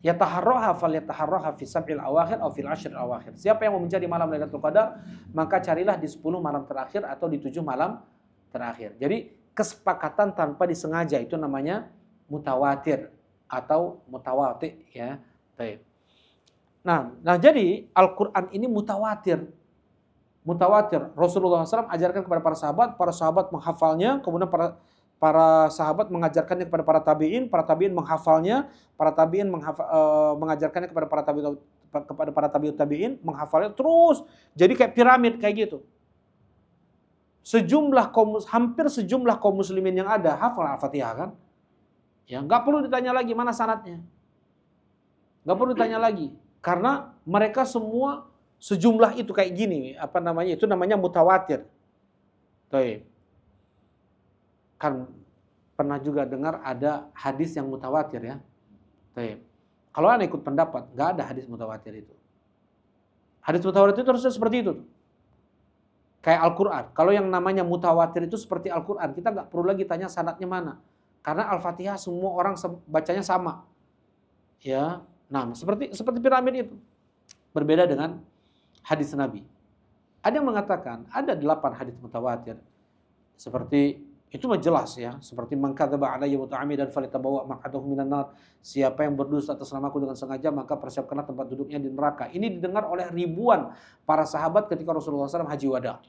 yataharraha falyataharraha fi sab'il awakhir aw fil 'ashril awakhir. Siapa yang mau mencari malam Lailatul Qadar, maka carilah di 10 malam terakhir atau di 7 malam terakhir. Jadi kesepakatan tanpa disengaja itu namanya mutawatir atau mutawati, ya. Baik. Nah, jadi Al-Quran ini mutawatir. Rasulullah SAW ajarkan kepada para sahabat menghafalnya, kemudian para sahabat mengajarkannya kepada para tabi'in menghafalnya, para tabi'in mengajarkannya kepada para tabi'in menghafalnya terus. Jadi kayak piramid kayak gitu. Hampir sejumlah kaum muslimin yang ada hafal Al-Fatihah kan? Ya, nggak perlu ditanya lagi mana sanadnya. Nggak perlu ditanya lagi. Karena mereka semua sejumlah itu kayak gini, itu namanya mutawatir. Baik. Kan pernah juga dengar ada hadis yang mutawatir ya. Baik. Kalau Anda ikut pendapat, nggak ada hadis mutawatir itu. Hadis mutawatir itu harusnya seperti itu. Kayak Al-Quran. Kalau yang namanya mutawatir itu seperti Al-Quran, kita nggak perlu lagi tanya sanadnya mana. Karena Al-Fatihah semua orang bacanya sama. Ya. Nah, seperti piramid itu. Berbeda dengan hadis Nabi. Ada yang mengatakan ada 8 hadis mutawatir. Seperti itu mah jelas ya, seperti man kadzaba alayya muta'ammidan falyatabawwa maq'adahu minan nar. Siapa yang berdusta atas namaku dengan sengaja, maka persiapkanlah tempat duduknya di neraka. Ini didengar oleh ribuan para sahabat ketika Rasulullah SAW haji wada.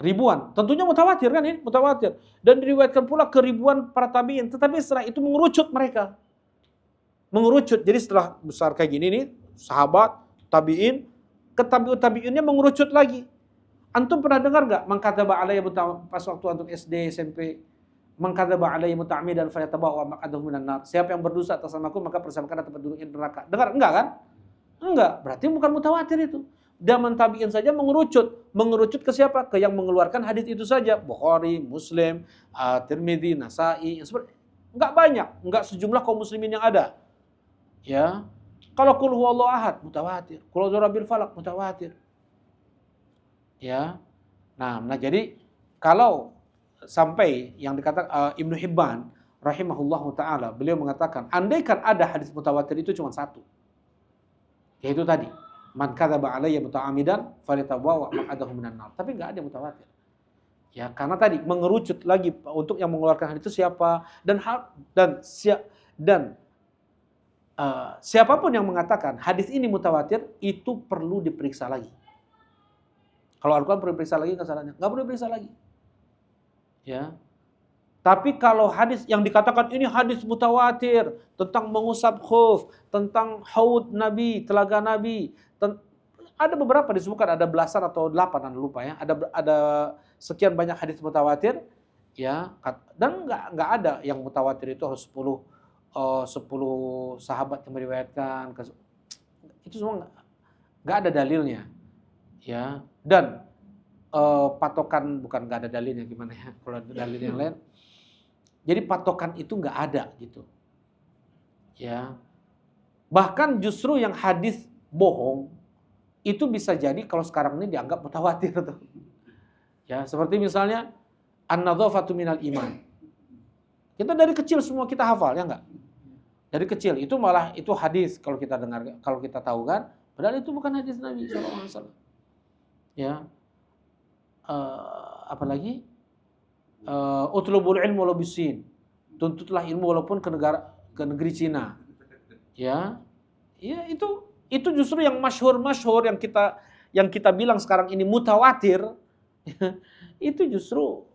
Ribuan, tentunya mutawatir kan ini, mutawatir. Dan diriwayatkan pula ke ribuan para tabi'in, tetapi setelah itu mengerucut mereka. Jadi setelah besar kayak gini nih, sahabat, tabi'in, ke tabi'innya mengerucut lagi. Antum pernah dengar enggak mangkadzaba alayya pas waktu antum SD, SMP, mangkadzaba alayya muta'ammidan falyatabawwa maq'adahu minan nar. Siapa yang berdosa atas namaku maka persiapkanlah tempat duduknya di neraka. Dengar enggak kan? Enggak, berarti bukan mutawatir itu. Zaman tabi'in saja mengerucut ke siapa? Ke yang mengeluarkan hadis itu saja. Bukhari, Muslim, Tirmidzi, Nasa'i, enggak banyak, enggak sejumlah kaum muslimin yang ada. Ya, kalau qul huwallahu ahad mutawatir, qul a'udzu birabbil falaq mutawatir. Ya, nah jadi kalau sampai yang dikatakan Ibnu Hibban rahimahullahu taala, beliau mengatakan andaikan ada hadis mutawatir itu cuma satu, yaitu tadi man kadzaba alayya muta'ammidan falyatabawwa maq'adahu minan nar. Tapi enggak ada mutawatir. Ya, karena tadi mengerucut lagi untuk yang mengeluarkan hadis itu siapa dan siapapun yang mengatakan hadis ini mutawatir itu perlu diperiksa lagi. Kalau Al-Quran perlu diperiksa lagi kesalahannya, nggak perlu diperiksa lagi. Ya. Tapi kalau hadis yang dikatakan ini hadis mutawatir tentang mengusap khuf, tentang haud Nabi, telaga Nabi, ada beberapa disebutkan, ada belasan atau 8, Anda lupa ya. Ada sekian banyak hadis mutawatir ya, dan nggak ada yang mutawatir itu harus 10 sahabat yang meriwayatkan. Itu semua nggak ada dalilnya ya. Dan patokan, bukan nggak ada dalilnya, gimana ya kalau ada dalil yang lain. Jadi patokan itu nggak ada gitu ya. Bahkan justru yang hadis bohong itu bisa jadi kalau sekarang ini dianggap mutawatir tuh. Ya, seperti misalnya an-nadzafatu minal iman. Kita dari kecil semua kita hafal, ya enggak? Dari kecil itu malah itu hadis kalau kita dengar, kalau kita tahu kan, padahal itu bukan hadis Nabi SAW. Ya. Apalagi utlubul ilmu walau bisin. Tuntutlah ilmu walaupun ke negeri Cina. Ya. Ya, itu justru yang masyhur yang kita bilang sekarang ini mutawatir. Itu justru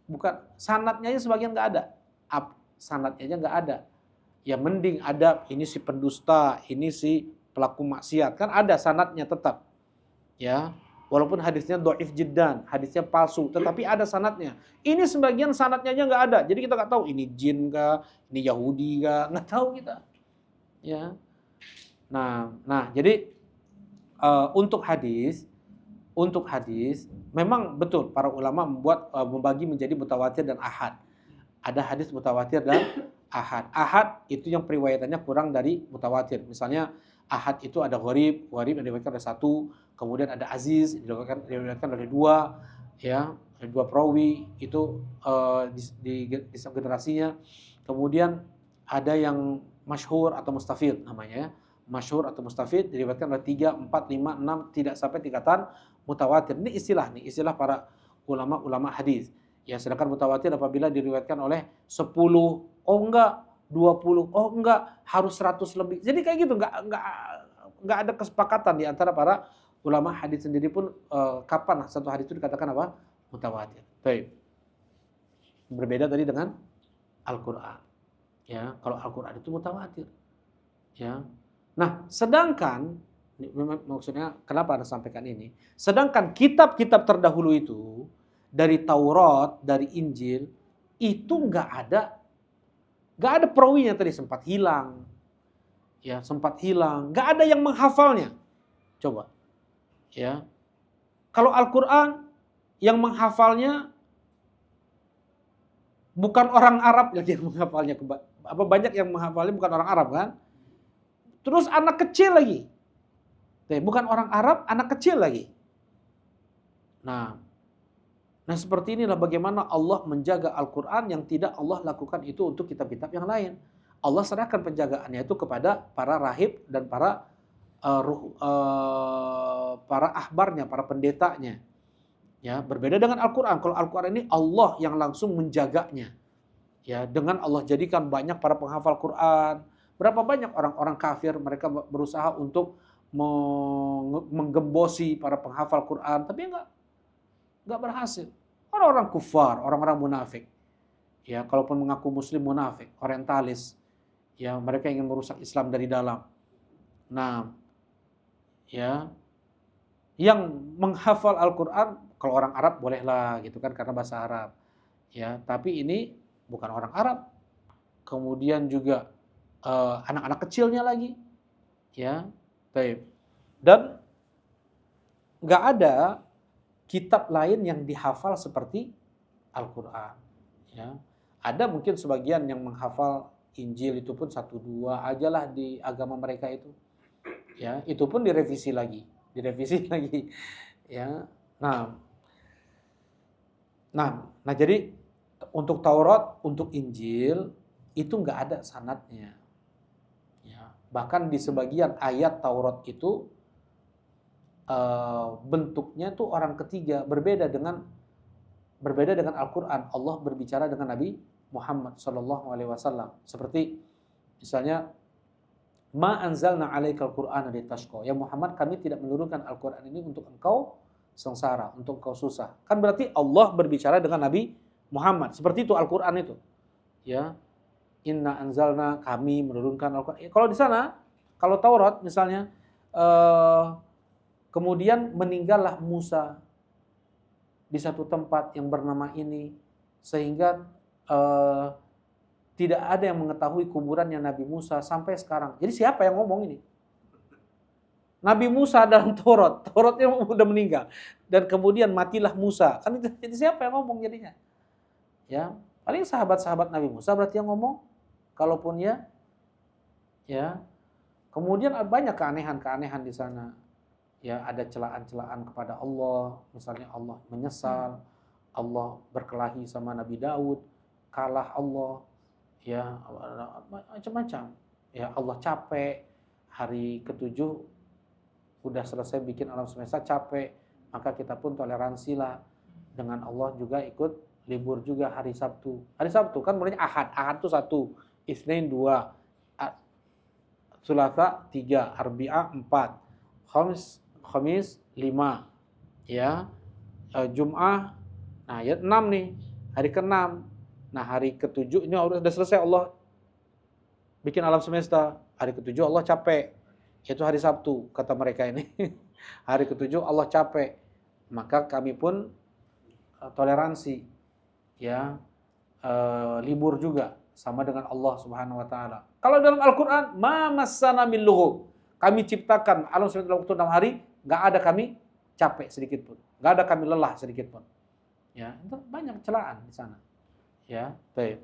bukan, sanadnya aja sebagian nggak ada. Sanadnya aja nggak ada. Ya mending ada ini si pendusta, ini si pelaku maksiat, kan ada sanadnya tetap. Ya. Walaupun hadisnya dhaif jiddan, hadisnya palsu, tetapi ada sanadnya. Ini sebagian sanadnya aja nggak ada. Jadi kita nggak tahu ini jin kah, ini Yahudi kah, nggak tahu kita. Ya. Nah, jadi untuk hadis memang betul para ulama membagi menjadi mutawatir dan ahad. Ada hadis mutawatir dan ahad. Ahad itu yang periwayatannya kurang dari mutawatir. Misalnya ahad itu ada gharib yang diriwayatkan oleh satu, kemudian ada aziz diriwayatkan oleh dua, ya, ada dua perawi itu di generasinya. Kemudian ada yang masyhur atau mustafid namanya, ya. Masyhur atau mustafid diriwayatkan oleh 3, 4, 5, 6, tidak sampai tingkatan mutawatir. Ini istilah para ulama hadis. Ya, sedangkan mutawatir apabila diriwayatkan oleh 10, oh enggak, 20, oh enggak, harus 100 lebih. Jadi kayak gitu, enggak ada kesepakatan di antara para ulama hadis sendiri pun kapan satu hadis itu dikatakan apa? Mutawatir. Baik. Berbeda tadi dengan Al-Qur'an. Ya, kalau Al-Qur'an itu mutawatir. Ya. Nah, sedangkan maksudnya kenapa Anda sampaikan ini? Sedangkan kitab-kitab terdahulu itu dari Taurat, dari Injil itu nggak ada perawinya, tadi sempat hilang. Ya, sempat hilang. Nggak ada yang menghafalnya. Coba. Ya. Kalau Al-Qur'an yang menghafalnya bukan orang Arab yang menghafalnya. Banyak yang menghafalnya bukan orang Arab kan? Terus anak kecil lagi. Bukan orang Arab, anak kecil lagi. Nah seperti inilah bagaimana Allah menjaga Al-Quran yang tidak Allah lakukan itu untuk kitab-kitab yang lain. Allah serahkan penjagaannya itu kepada para rahib dan para ahbarnya, para pendetanya. Ya, berbeda dengan Al-Quran. Kalau Al-Quran ini Allah yang langsung menjaganya. Ya, dengan Allah jadikan banyak para penghafal Quran. Berapa banyak orang-orang kafir mereka berusaha untuk menggembosi para penghafal Quran, tapi enggak berhasil. Orang-orang kufar, orang-orang munafik. Ya, kalaupun mengaku muslim munafik, orientalis. Ya, mereka ingin merusak Islam dari dalam. Nah, ya, yang menghafal Al-Quran kalau orang Arab bolehlah gitu kan karena bahasa Arab. Ya, tapi ini bukan orang Arab. Kemudian juga anak-anak kecilnya lagi, ya, baik. Dan nggak ada kitab lain yang dihafal seperti Al-Quran. Ya, ada mungkin sebagian yang menghafal Injil itu pun 1-2 aja lah di agama mereka itu. Ya, itu pun direvisi lagi. Ya, nah jadi untuk Taurat, untuk Injil itu nggak ada sanadnya. Bahkan di sebagian ayat Taurat itu bentuknya tuh orang ketiga, berbeda dengan Al-Quran. Allah berbicara dengan Nabi Muhammad SAW. Seperti misalnya, Ma anzalna 'alaikal Qur'ana litashqa. Ya Muhammad, kami tidak menurunkan Al-Quran ini untuk engkau sengsara, untuk engkau susah. Kan berarti Allah berbicara dengan Nabi Muhammad. Seperti itu Al-Qur'an itu. Ya. Inna anzalna, kami menurunkan Al-Qur'an. Kalau di sana, kalau Taurat misalnya kemudian meninggallah Musa di satu tempat yang bernama ini sehingga tidak ada yang mengetahui kuburannya Nabi Musa sampai sekarang. Jadi siapa yang ngomong ini? Nabi Musa dalam Taurat, Tauratnya udah meninggal dan kemudian matilah Musa. Kan itu, jadi siapa yang ngomong jadinya? Ya, paling sahabat-sahabat Nabi Musa berarti yang ngomong. Kalaupun ya. Kemudian banyak keanehan-keanehan di sana. Ya, ada celaan-celaan kepada Allah, misalnya Allah menyesal, Allah berkelahi sama Nabi Daud, kalah Allah, ya macam-macam. Ya, Allah capek, hari ketujuh udah selesai bikin alam semesta capek, maka kita pun toleransilah dengan Allah juga ikut libur juga hari Sabtu. Hari Sabtu kan mulainya Ahad, Ahad itu 1, Isnin 2, Sulasa 3, Arbi'a 4, Khamis 5, ya, Jum'ah, nah ya 6 nih, hari ke-6. Nah hari ke-7 ini udah selesai Allah bikin alam semesta. Hari ke-7 Allah capek, itu hari Sabtu kata mereka ini. Hari ke-7 Allah capek, maka kami pun toleransi, ya, libur juga sama dengan Allah Subhanahu wa taala. Kalau dalam Al-Qur'an, ma massana min lughub. Kami ciptakan alam semesta dalam waktu 6 hari, enggak ada kami capek sedikit pun. Enggak ada kami lelah sedikit pun. Ya, itu banyak celaan di sana. Ya, baik.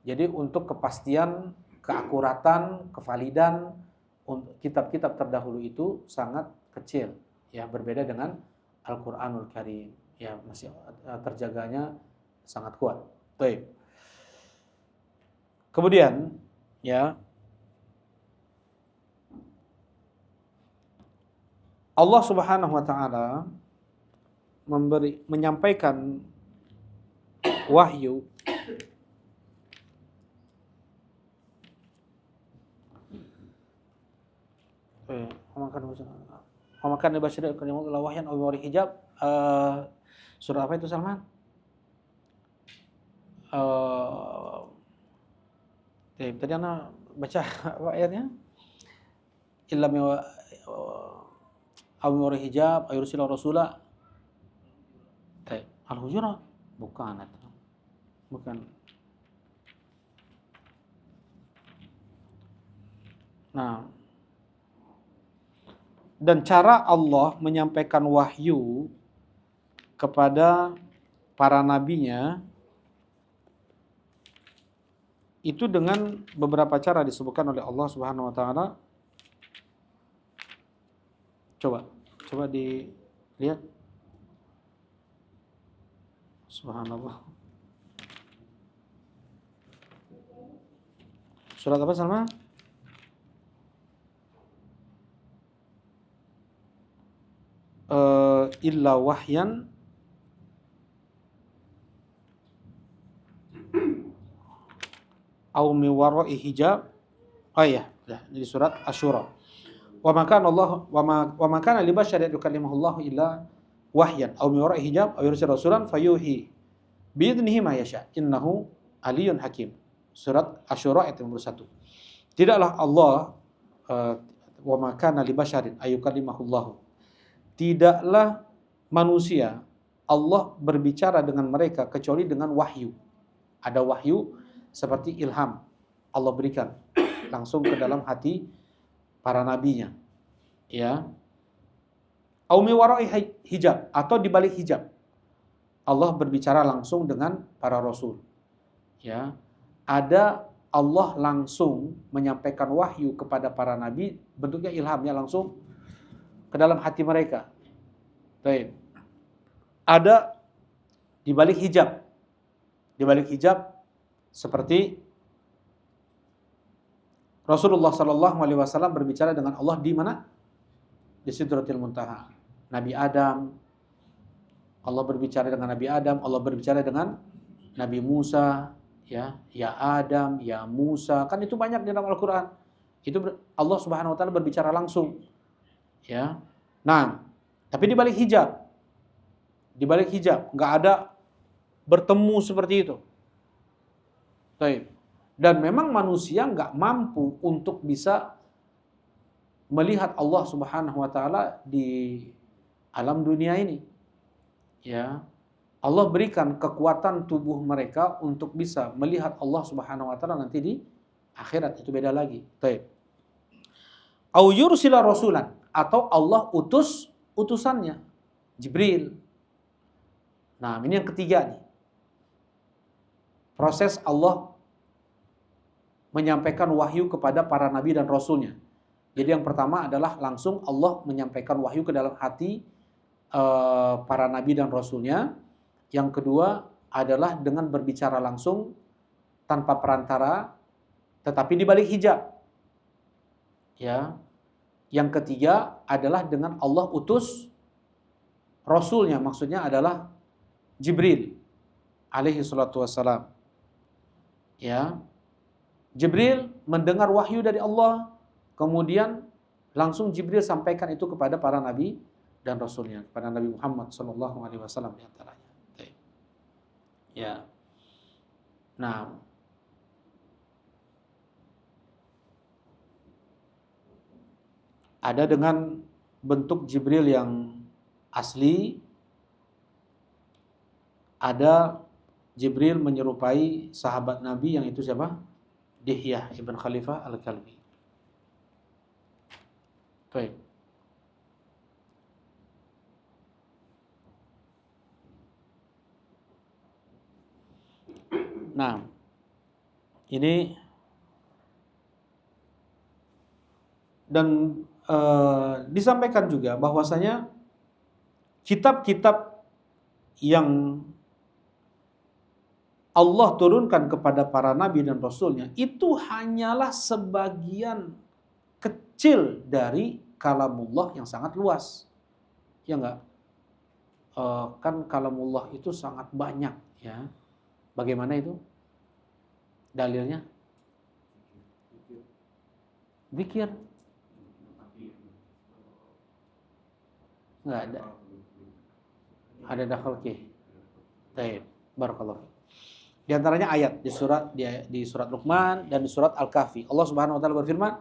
Jadi untuk kepastian, keakuratan, kevalidan untuk kitab-kitab terdahulu itu sangat kecil, ya, berbeda dengan Al-Qur'anul Karim. Ya, masih terjaganya sangat kuat. Baik. Kemudian, ya, Allah Subhanahu wa taala menyampaikan wahyu Makan dibasyir kalimullah wahyan aw wari hijab. Surah apa itu Salman? Tadi ana baca apa ayatnya? Illa aw wari hijab aw yursila rasula. Al-Hujurat bukan itu. Bukan. Nah, dan cara Allah menyampaikan wahyu kepada para nabinya itu dengan beberapa cara disebutkan oleh Allah Subhanahu wa taala. Coba dilihat. Subhanallah. Surat apa Salma? Illa wahyan au min wara'i hijab. Oh iya, di surat Asy-Syura. Wa ma kana li basyarin yukallimuhullahu illa wahyan aw min wara'i hijab aw yursil rasulan fayuhi bi idnihi ma yasha innahu aliyyun hakim. Surat Asy-Syura ayat 51. Tidaklah Allah wa ma kana li basyarin ayyukallimahullahu. Tidaklah manusia Allah berbicara dengan mereka kecuali dengan wahyu. Ada wahyu seperti ilham Allah berikan langsung ke dalam hati para nabinya. Ya. Au mi wara'i hijab, atau di balik hijab. Allah berbicara langsung dengan para rasul. Ya. Ada Allah langsung menyampaikan wahyu kepada para nabi, bentuknya ilhamnya langsung ke dalam hati mereka. Baik. Ada di balik hijab. Di balik hijab seperti Rasulullah sallallahu alaihi wasallam berbicara dengan Allah di mana? Di Sidratil Muntaha. Nabi Adam, Allah berbicara dengan Nabi Adam, Allah berbicara dengan Nabi Musa, ya Adam, ya Musa, kan itu banyak di dalam Al-Qur'an. Itu Allah Subhanahu wa taala berbicara langsung. Ya. Nah, tapi di balik hijab. Di balik hijab, enggak ada bertemu seperti itu. Baik. Dan memang manusia nggak mampu untuk bisa melihat Allah Subhanahu wa taala di alam dunia ini. Ya. Allah berikan kekuatan tubuh mereka untuk bisa melihat Allah Subhanahu wa taala nanti di akhirat, itu beda lagi. Baik. Au yursila rasulan, atau Allah utus utusannya, Jibril. Nah, ini yang ketiga nih. Proses Allah menyampaikan wahyu kepada para nabi dan rasulnya. Jadi yang pertama adalah langsung Allah menyampaikan wahyu ke dalam hati para nabi dan rasulnya. Yang kedua adalah dengan berbicara langsung tanpa perantara, tetapi di balik hijab. Ya. Yang ketiga adalah dengan Allah utus rasulnya, maksudnya adalah Jibril alaihi salatu wassalam. Ya. Jibril mendengar wahyu dari Allah, kemudian langsung Jibril sampaikan itu kepada para nabi dan rasulnya, kepada Nabi Muhammad sallallahu alaihi wasallam di antaranya. Ya. Nah, ada dengan bentuk Jibril yang asli, ada Jibril menyerupai sahabat Nabi yang itu siapa? Dihyah ibn Khalifah al-Kalbi. Baik. Nah, ini dan disampaikan juga bahwasanya kitab-kitab yang Allah turunkan kepada para nabi dan rasulnya itu hanyalah sebagian kecil dari kalamullah yang sangat luas. Ya enggak? Kan kalamullah itu sangat banyak, ya. Bagaimana itu? Dalilnya? Zikir. Enggak ada. Ada dakhalki. Baik, barakallahu. Di antaranya ayat di surat Luqman dan di surat Al-Kahfi. Allah Subhanahu wa taala berfirman,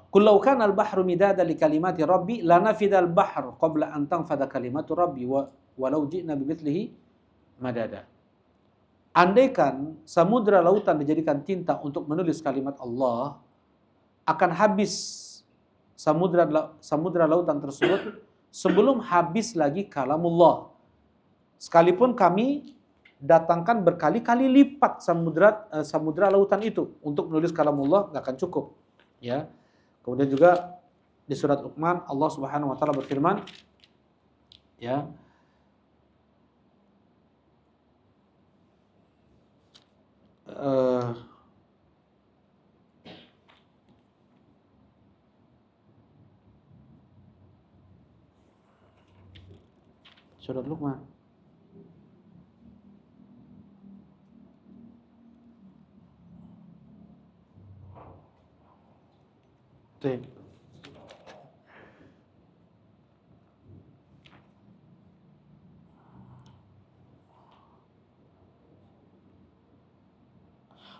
"Qul law kana al-bahru midada li kalimati rabbi lanafida al-bahr qabla an tanfada kalimatu rabbi walau ji'na bimithlihi madada." Andaikan samudra lautan dijadikan tinta untuk menulis kalimat Allah, akan habis samudra lautan tersebut sebelum habis lagi kalamullah. Sekalipun kami datangkan berkali-kali lipat samudra lautan itu untuk menulis kalamullah, nggak akan cukup. Ya. Kemudian juga di surat Luqman Allah Subhanahu wa taala berfirman, ya. Surat Luqman. Tuh.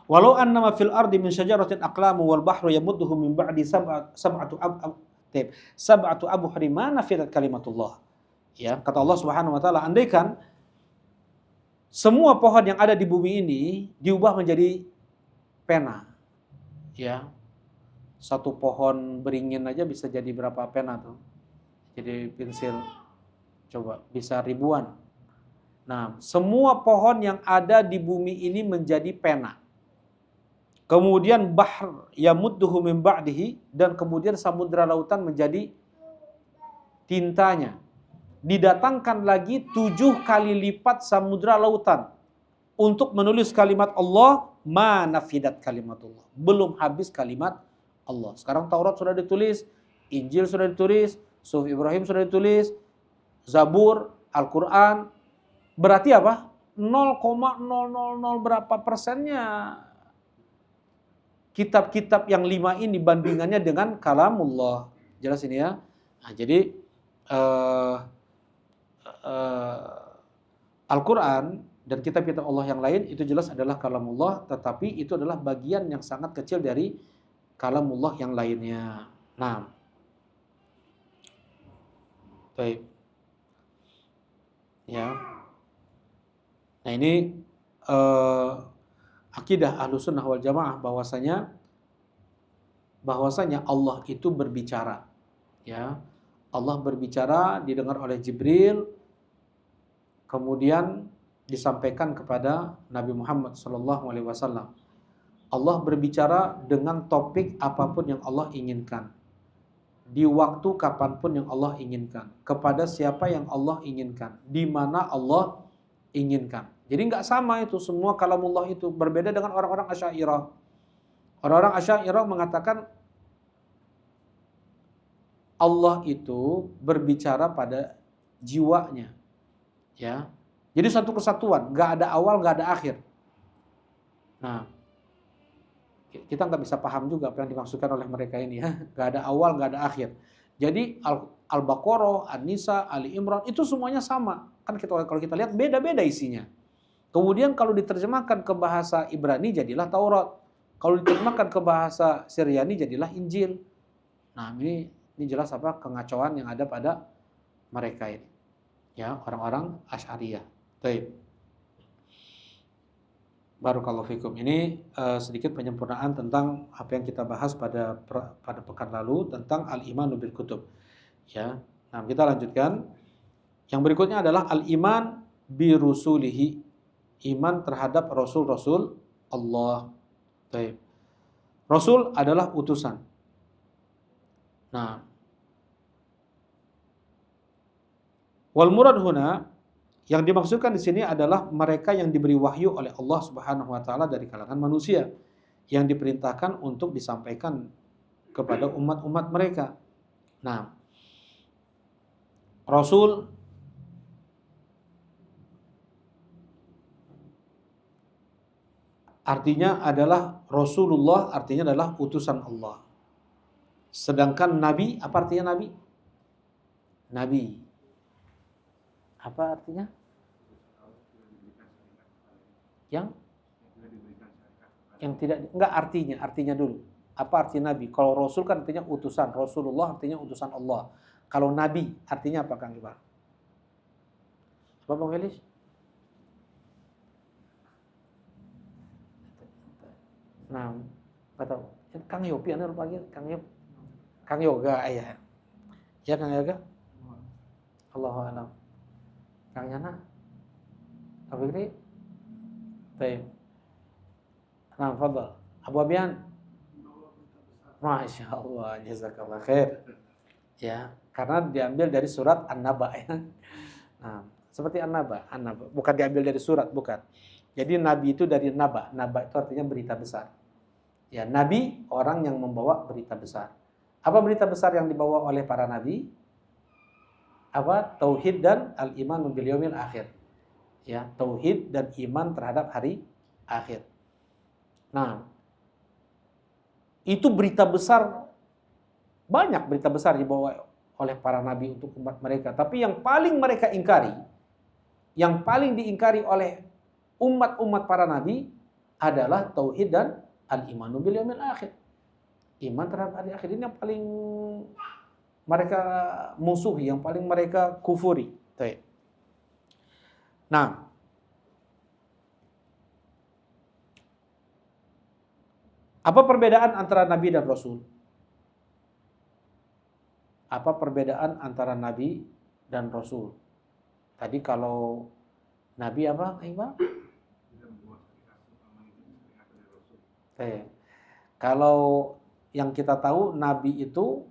Walau annama fil ardi min syajaratin aqlamu wal bahru yamudduhu min ba'di sab'atu abhurin ma nafidat kalimatullah. Ya, kata Allah Subhanahu wa taala, andaikan semua pohon yang ada di bumi ini diubah menjadi pena. Ya. Satu pohon beringin aja bisa jadi berapa pena tuh? Jadi pensil. Coba, bisa ribuan. Nah, semua pohon yang ada di bumi ini menjadi pena. Kemudian bahr yamudduhu min ba'dihi, dan kemudian samudra lautan menjadi tintanya. Didatangkan lagi 7 kali lipat samudra lautan untuk menulis kalimat Allah, ma nafidat kalimatullah. Belum habis kalimat Allah. Sekarang Taurat sudah ditulis, Injil sudah ditulis, Suhuf Ibrahim sudah ditulis, Zabur, Al-Quran. Berarti apa? 0,000 berapa persennya kitab-kitab yang 5 ini bandingannya dengan kalamullah. Jelas ini ya. Nah, jadi Al-Quran dan kitab-kitab Allah yang lain itu jelas adalah kalamullah, tetapi itu adalah bagian yang sangat kecil dari kalamullah yang lainnya. Nah, baik. Ya. Nah, ini akidah Ahlussunnah wal Jamaah bahwasanya Allah itu berbicara. Ya. Allah berbicara didengar oleh Jibril, kemudian disampaikan kepada Nabi Muhammad SAW. Allah berbicara dengan topik apapun yang Allah inginkan, di waktu kapanpun yang Allah inginkan, kepada siapa yang Allah inginkan, di mana Allah inginkan. Jadi nggak sama itu semua kalamullah itu, berbeda dengan orang-orang Asy'ariyah. Orang-orang Asy'ariyah mengatakan Allah itu berbicara pada jiwanya, ya. Jadi satu kesatuan, nggak ada awal, nggak ada akhir. Nah, kita nggak bisa paham juga apa yang dimaksudkan oleh mereka ini ya. Nggak ada awal, nggak ada akhir. Jadi Al-Baqarah, An-Nisa, Ali Imran itu semuanya sama. Kan kalau kita lihat beda-beda isinya. Kemudian kalau diterjemahkan ke bahasa Ibrani jadilah Taurat. Kalau diterjemahkan ke bahasa Syriani jadilah Injil. Nah, ini jelas apa kengacauan yang ada pada mereka ini. Ya, orang-orang Asy'ariyah. Baik. Barakallahu fikum. Ini sedikit penyempurnaan tentang apa yang kita bahas pada pekan lalu tentang al-imanu bil kutub. Ya. Nah, kita lanjutkan. Yang berikutnya adalah al-iman bi rusulihi. Iman terhadap rasul-rasul Allah. Baik. Rasul adalah utusan. Nah, wal murad huna, yang dimaksudkan di sini adalah mereka yang diberi wahyu oleh Allah Subhanahu wa taala dari kalangan manusia yang diperintahkan untuk disampaikan kepada umat-umat mereka. Nah, Rasul artinya adalah Rasulullah, artinya adalah utusan Allah. Sedangkan Nabi, apa artinya Nabi? Nabi. Apa artinya? Yang tidak, enggak artinya dulu. Apa arti Nabi? Kalau Rasul kan artinya utusan, Rasulullah artinya utusan Allah. Kalau Nabi artinya apa, Kang Ibar? Apa Bang Elis? Nah, nggak tahu. Kang Yopi, anda lupa lagi, Kang Yoga, ya. Ya Kang Yoga. Allahu a'lam. Kang Yana, Abu Fikri, baik. Nah, fadal. Abu Abian. Masya Allah, jazakallah khair. Ya, karena diambil dari surat An-Naba ya. Nah, seperti An-Naba, bukan diambil dari surat, bukan. Jadi Nabi itu dari Naba. Naba itu artinya berita besar. Ya, Nabi orang yang membawa berita besar. Apa berita besar yang dibawa oleh para Nabi? Apa? Tauhid dan al-iman bil yaumil akhir. Ya, tauhid dan iman terhadap hari akhir. Nah, itu berita besar, banyak berita besar dibawa oleh para nabi untuk umat mereka. Tapi yang paling mereka ingkari, yang paling diingkari oleh umat-umat para nabi adalah tauhid dan al-iman bil yaumil akhir. Iman terhadap hari akhir ini yang paling mereka musuhi, yang paling mereka kufuri. Nah, apa perbedaan antara Nabi dan Rasul? Apa perbedaan antara Nabi dan Rasul? Tadi kalau Nabi apa, Iqbal? Kalau yang kita tahu Nabi itu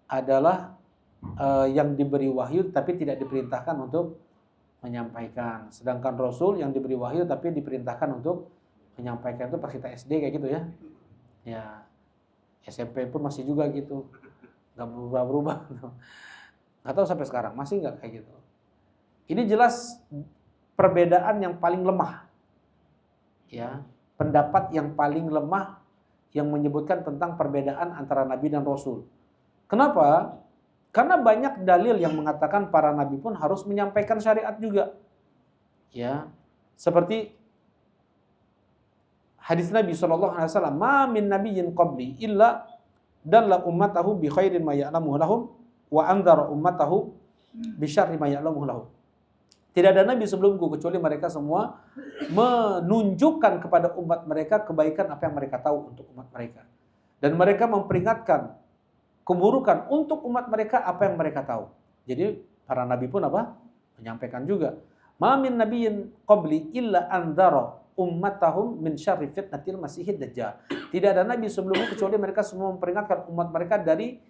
adalah yang diberi wahyu tapi tidak diperintahkan untuk menyampaikan. Sedangkan Rasul yang diberi wahyu tapi diperintahkan untuk menyampaikan. Itu pas kita SD kayak gitu ya. Ya, SMP pun masih juga gitu. Nggak berubah-berubah. Nggak tahu sampai sekarang masih nggak kayak gitu. Ini jelas perbedaan yang paling lemah. Ya, pendapat yang paling lemah yang menyebutkan tentang perbedaan antara Nabi dan Rasul. Kenapa? Karena banyak dalil yang mengatakan para nabi pun harus menyampaikan syariat juga. Ya, seperti hadis Nabi SAW, "Ma min nabiyyin qabli illa dalla ummatahu bi khairin ma ya'lamuhu lahum wa anzara ummatahu bi syarri ma ya'lamuhu lahum." Tidak ada nabi sebelumku kecuali mereka semua menunjukkan kepada umat mereka kebaikan apa yang mereka tahu untuk umat mereka. Dan mereka memperingatkan keburukan untuk umat mereka apa yang mereka tahu. Jadi para nabi pun apa? Menyampaikan juga. Ma min nabiyyin qabli illa anzara ummatahum min syarri fitnatil masihid dajjal. Tidak ada nabi sebelumnya kecuali mereka semua memperingatkan umat mereka dari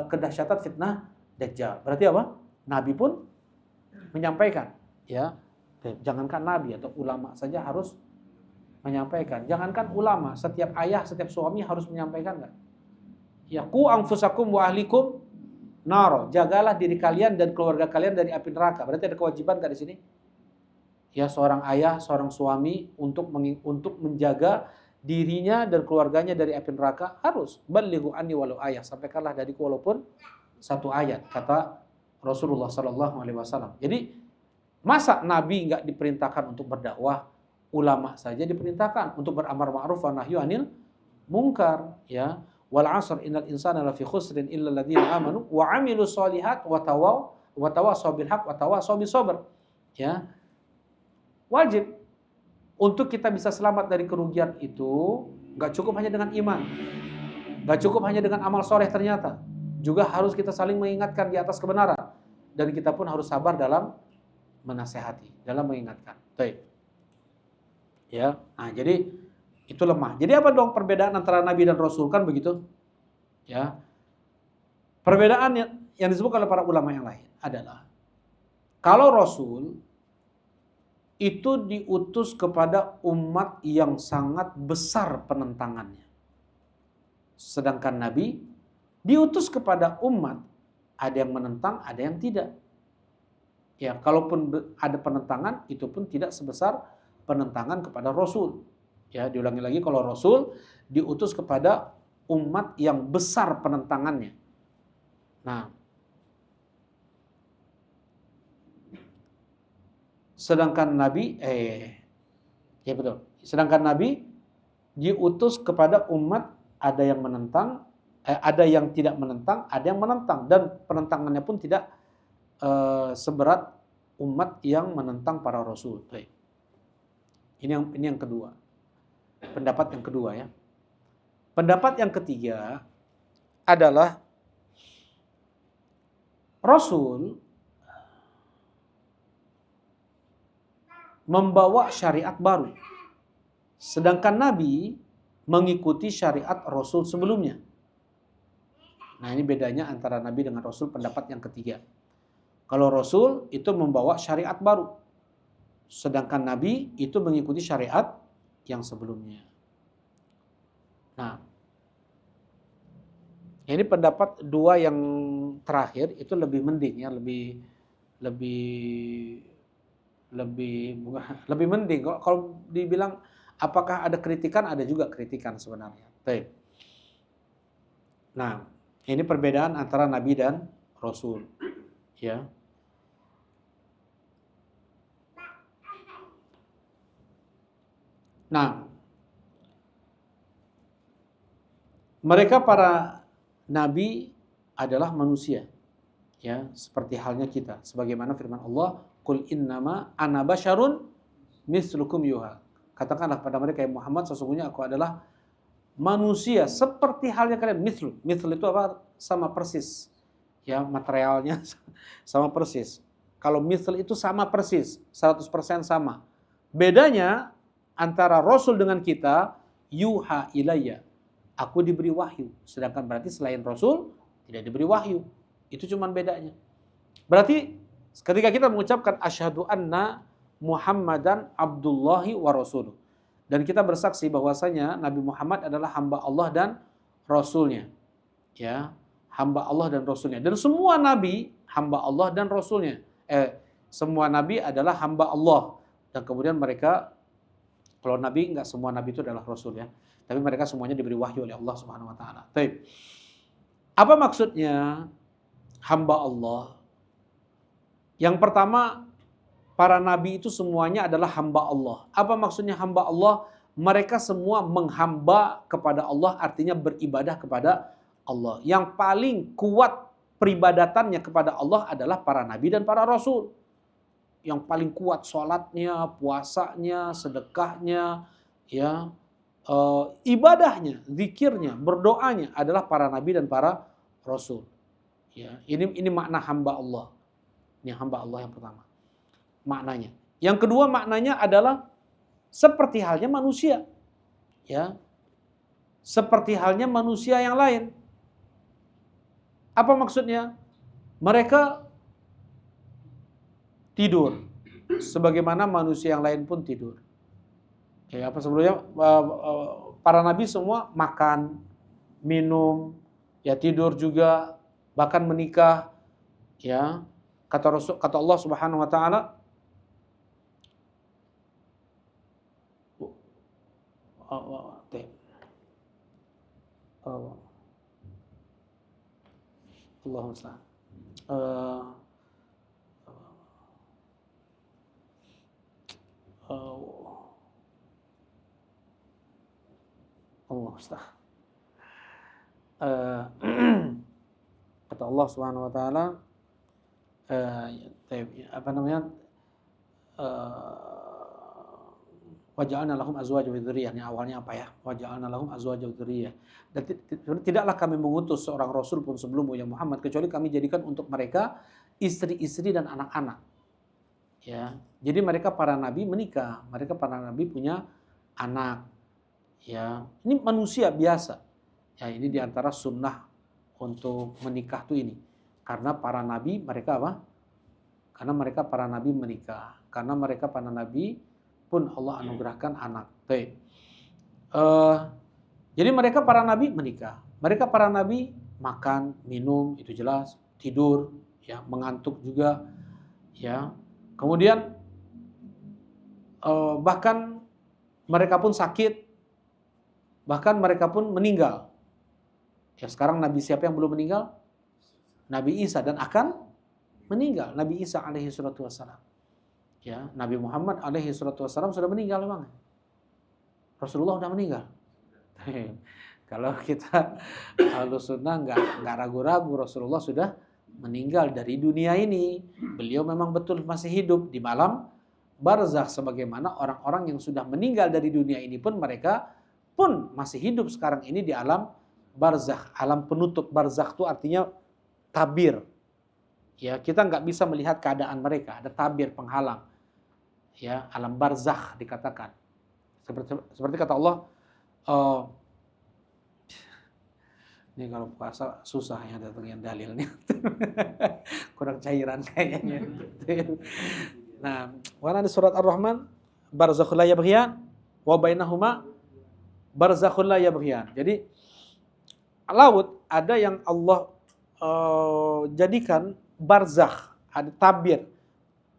kedahsyatan fitnah dajjal. Berarti apa? Nabi pun menyampaikan, ya. Jangankan nabi atau ulama saja harus menyampaikan. Jangankan ulama, setiap ayah, setiap suami harus menyampaikan enggak? Ya, qu anfusakum wa ahlikum naro. Jagalah diri kalian dan keluarga kalian dari api neraka. Berarti ada kewajiban enggak di sini? Ya, seorang ayah, seorang suami untuk menjaga dirinya dan keluarganya dari api neraka harus. Balighu anni walau ayah, sampaikanlah dariku walaupun satu ayat, kata Rasulullah sallallahu alaihi wasallam. Jadi masa nabi enggak diperintahkan untuk berdakwah, ulama saja diperintahkan untuk beramar ma'ruf wa nahyi anil munkar, ya. Wal 'asr innal insana lafi khusrin illa alladziina aamanu wa 'amilus shalihat wa tawassaw bil haqq wa tawassaw bis sabr. Ya. Wajib untuk kita bisa selamat dari kerugian itu enggak cukup hanya dengan iman. Enggak cukup hanya dengan amal soleh ternyata. Juga harus kita saling mengingatkan di atas kebenaran. Dan kita pun harus sabar dalam menasehati, dalam mengingatkan. Baik. Ya. Nah, jadi itu lemah. Jadi apa dong perbedaan antara nabi dan rasul, kan begitu? Ya. Perbedaan yang disebut oleh para ulama yang lain adalah kalau rasul itu diutus kepada umat yang sangat besar penentangannya. Sedangkan nabi diutus kepada umat, ada yang menentang, ada yang tidak. Ya, kalaupun ada penentangan, itu pun tidak sebesar penentangan kepada Rasul. Ya, diulangi lagi, kalau Rasul diutus kepada umat yang besar penentangannya. Nah, sedangkan Nabi, ya betul. Sedangkan Nabi diutus kepada umat ada yang menentang, ada yang tidak menentang, ada yang menentang, dan penentangannya pun tidak seberat umat yang menentang para rasul. Baik. Ini yang kedua. Pendapat yang kedua, ya. Pendapat yang ketiga adalah rasul membawa syariat baru, sedangkan nabi mengikuti syariat rasul sebelumnya. Nah, ini bedanya antara nabi dengan rasul, pendapat yang ketiga. Kalau rasul itu membawa syariat baru, sedangkan nabi itu mengikuti syariat yang sebelumnya. Nah, ini pendapat dua yang terakhir itu lebih mending, ya, lebih mending. Kalau dibilang apakah ada kritikan, ada juga kritikan sebenarnya. Baik. Nah, ini perbedaan antara nabi dan rasul, ya. Nah, mereka para nabi adalah manusia, ya, seperti halnya kita. Sebagaimana firman Allah, "Qul innama ana basyarun mislukum yuha." Katakanlah kepada mereka, ya Muhammad, sesungguhnya aku adalah manusia seperti halnya kalian. Mislu itu apa? Sama persis. Ya, materialnya sama persis. Kalau misl itu sama persis, 100% sama. Bedanya antara rasul dengan kita, yuha ilayya, aku diberi wahyu. Sedangkan berarti selain rasul tidak diberi wahyu. Itu cuman bedanya. Berarti ketika kita mengucapkan asyhadu anna Muhammadan abdullahi wa rasuluh, dan kita bersaksi bahwasanya Nabi Muhammad adalah hamba Allah dan rasulnya. Ya, hamba Allah dan rasulnya. Dan semua nabi hamba Allah dan rasulnya. Semua nabi adalah hamba Allah. Dan kemudian mereka, kalau nabi, enggak semua nabi itu adalah rasul, ya. Tapi mereka semuanya diberi wahyu oleh Allah Subhanahu wa taala. Baik. Apa maksudnya hamba Allah? Yang pertama, para nabi itu semuanya adalah hamba Allah. Apa maksudnya hamba Allah? Mereka semua menghamba kepada Allah, artinya beribadah kepada Allah. Yang paling kuat peribadatannya kepada Allah adalah para nabi dan para rasul. Yang paling kuat sholatnya, puasanya, sedekahnya, ya, ibadahnya, zikirnya, berdoanya adalah para nabi dan para rasul. Ya, ini makna hamba Allah. Ini hamba Allah yang pertama. Maknanya. Yang kedua maknanya adalah seperti halnya manusia. Ya. Seperti halnya manusia yang lain. Apa maksudnya? Mereka tidur sebagaimana manusia yang lain pun tidur. Ya, apa sebelumnya para nabi semua makan, minum, ya tidur juga, bahkan menikah, ya. Kata Allah Subhanahu wa taala, Allahumma musta'an. Allah musta'an. Kata Allah Subhanahu wa taala, apa namanya? Waja'alna lahum azwaja wa dzurriyyah. Ini awalnya apa ya? Waja'alna lahum azwaja wa dzurriyyah. Dan tidaklah kami mengutus seorang rasul pun sebelummu ya Muhammad, kecuali kami jadikan untuk mereka istri-istri dan anak-anak. Ya. Jadi mereka para nabi menikah, mereka para nabi punya anak. Ya. Ini manusia biasa. Ya, ini diantara sunnah untuk menikah tuh ini. Karena para nabi mereka apa? Karena mereka para nabi menikah. Karena mereka para nabi pun Allah anugerahkan anak. Jadi mereka para nabi menikah. Mereka para nabi makan, minum, itu jelas, tidur, ya, mengantuk juga, ya. Kemudian bahkan mereka pun sakit, bahkan mereka pun meninggal. Ya, sekarang nabi siapa yang belum meninggal? Nabi Isa, dan akan meninggal. Nabi Isa alaihi salatu wassalam. Ya, Nabi Muhammad alaihi salatu wassalam sudah meninggal memang. Rasulullah sudah meninggal. Kalau kita Ahlus Sunnah nggak ragu-ragu, Rasulullah sudah meninggal dari dunia ini. Beliau memang betul masih hidup di malam barzakh, sebagaimana orang-orang yang sudah meninggal dari dunia ini pun mereka pun masih hidup sekarang ini di alam barzakh, alam penutup. Barzakh itu artinya tabir. Ya, kita nggak bisa melihat keadaan mereka, ada tabir penghalang. Ya, alam barzakh dikatakan. Seperti kata Allah, ini kalau puasa susah ya datangin dalilnya. Kurang cairan kayaknya. Nah, warna di surat Ar-Rahman, barzakhul la yabghiyan wa bainahuma barzakhul la yabghiyan. Jadi laut ada yang Allah jadikan barzakh, ada tabir.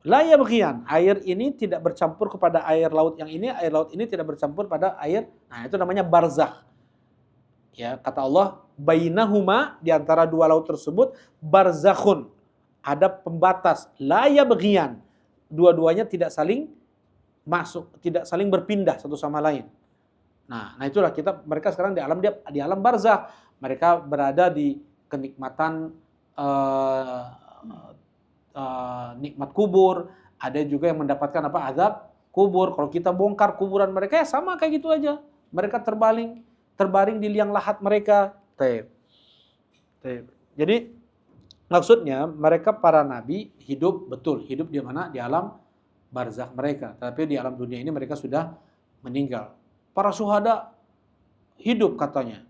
La yabghiyan, air ini tidak bercampur kepada air laut yang ini, air laut ini tidak bercampur pada air. Nah, itu namanya barzakh. Ya, kata Allah, bainahuma, di antara dua laut tersebut, barzakhun, ada pembatas. La yabghiyan, dua-duanya tidak saling masuk, tidak saling berpindah satu sama lain. Nah itulah mereka sekarang di alam barzakh. Mereka berada di kenikmatan nikmat kubur, ada juga yang mendapatkan azab kubur. Kalau kita bongkar kuburan mereka ya sama kayak gitu aja. Mereka terbaring di liang lahat mereka. Jadi maksudnya mereka para nabi hidup di mana? Di alam barzakh mereka. Tapi di alam dunia ini mereka sudah meninggal. Para syuhada hidup katanya.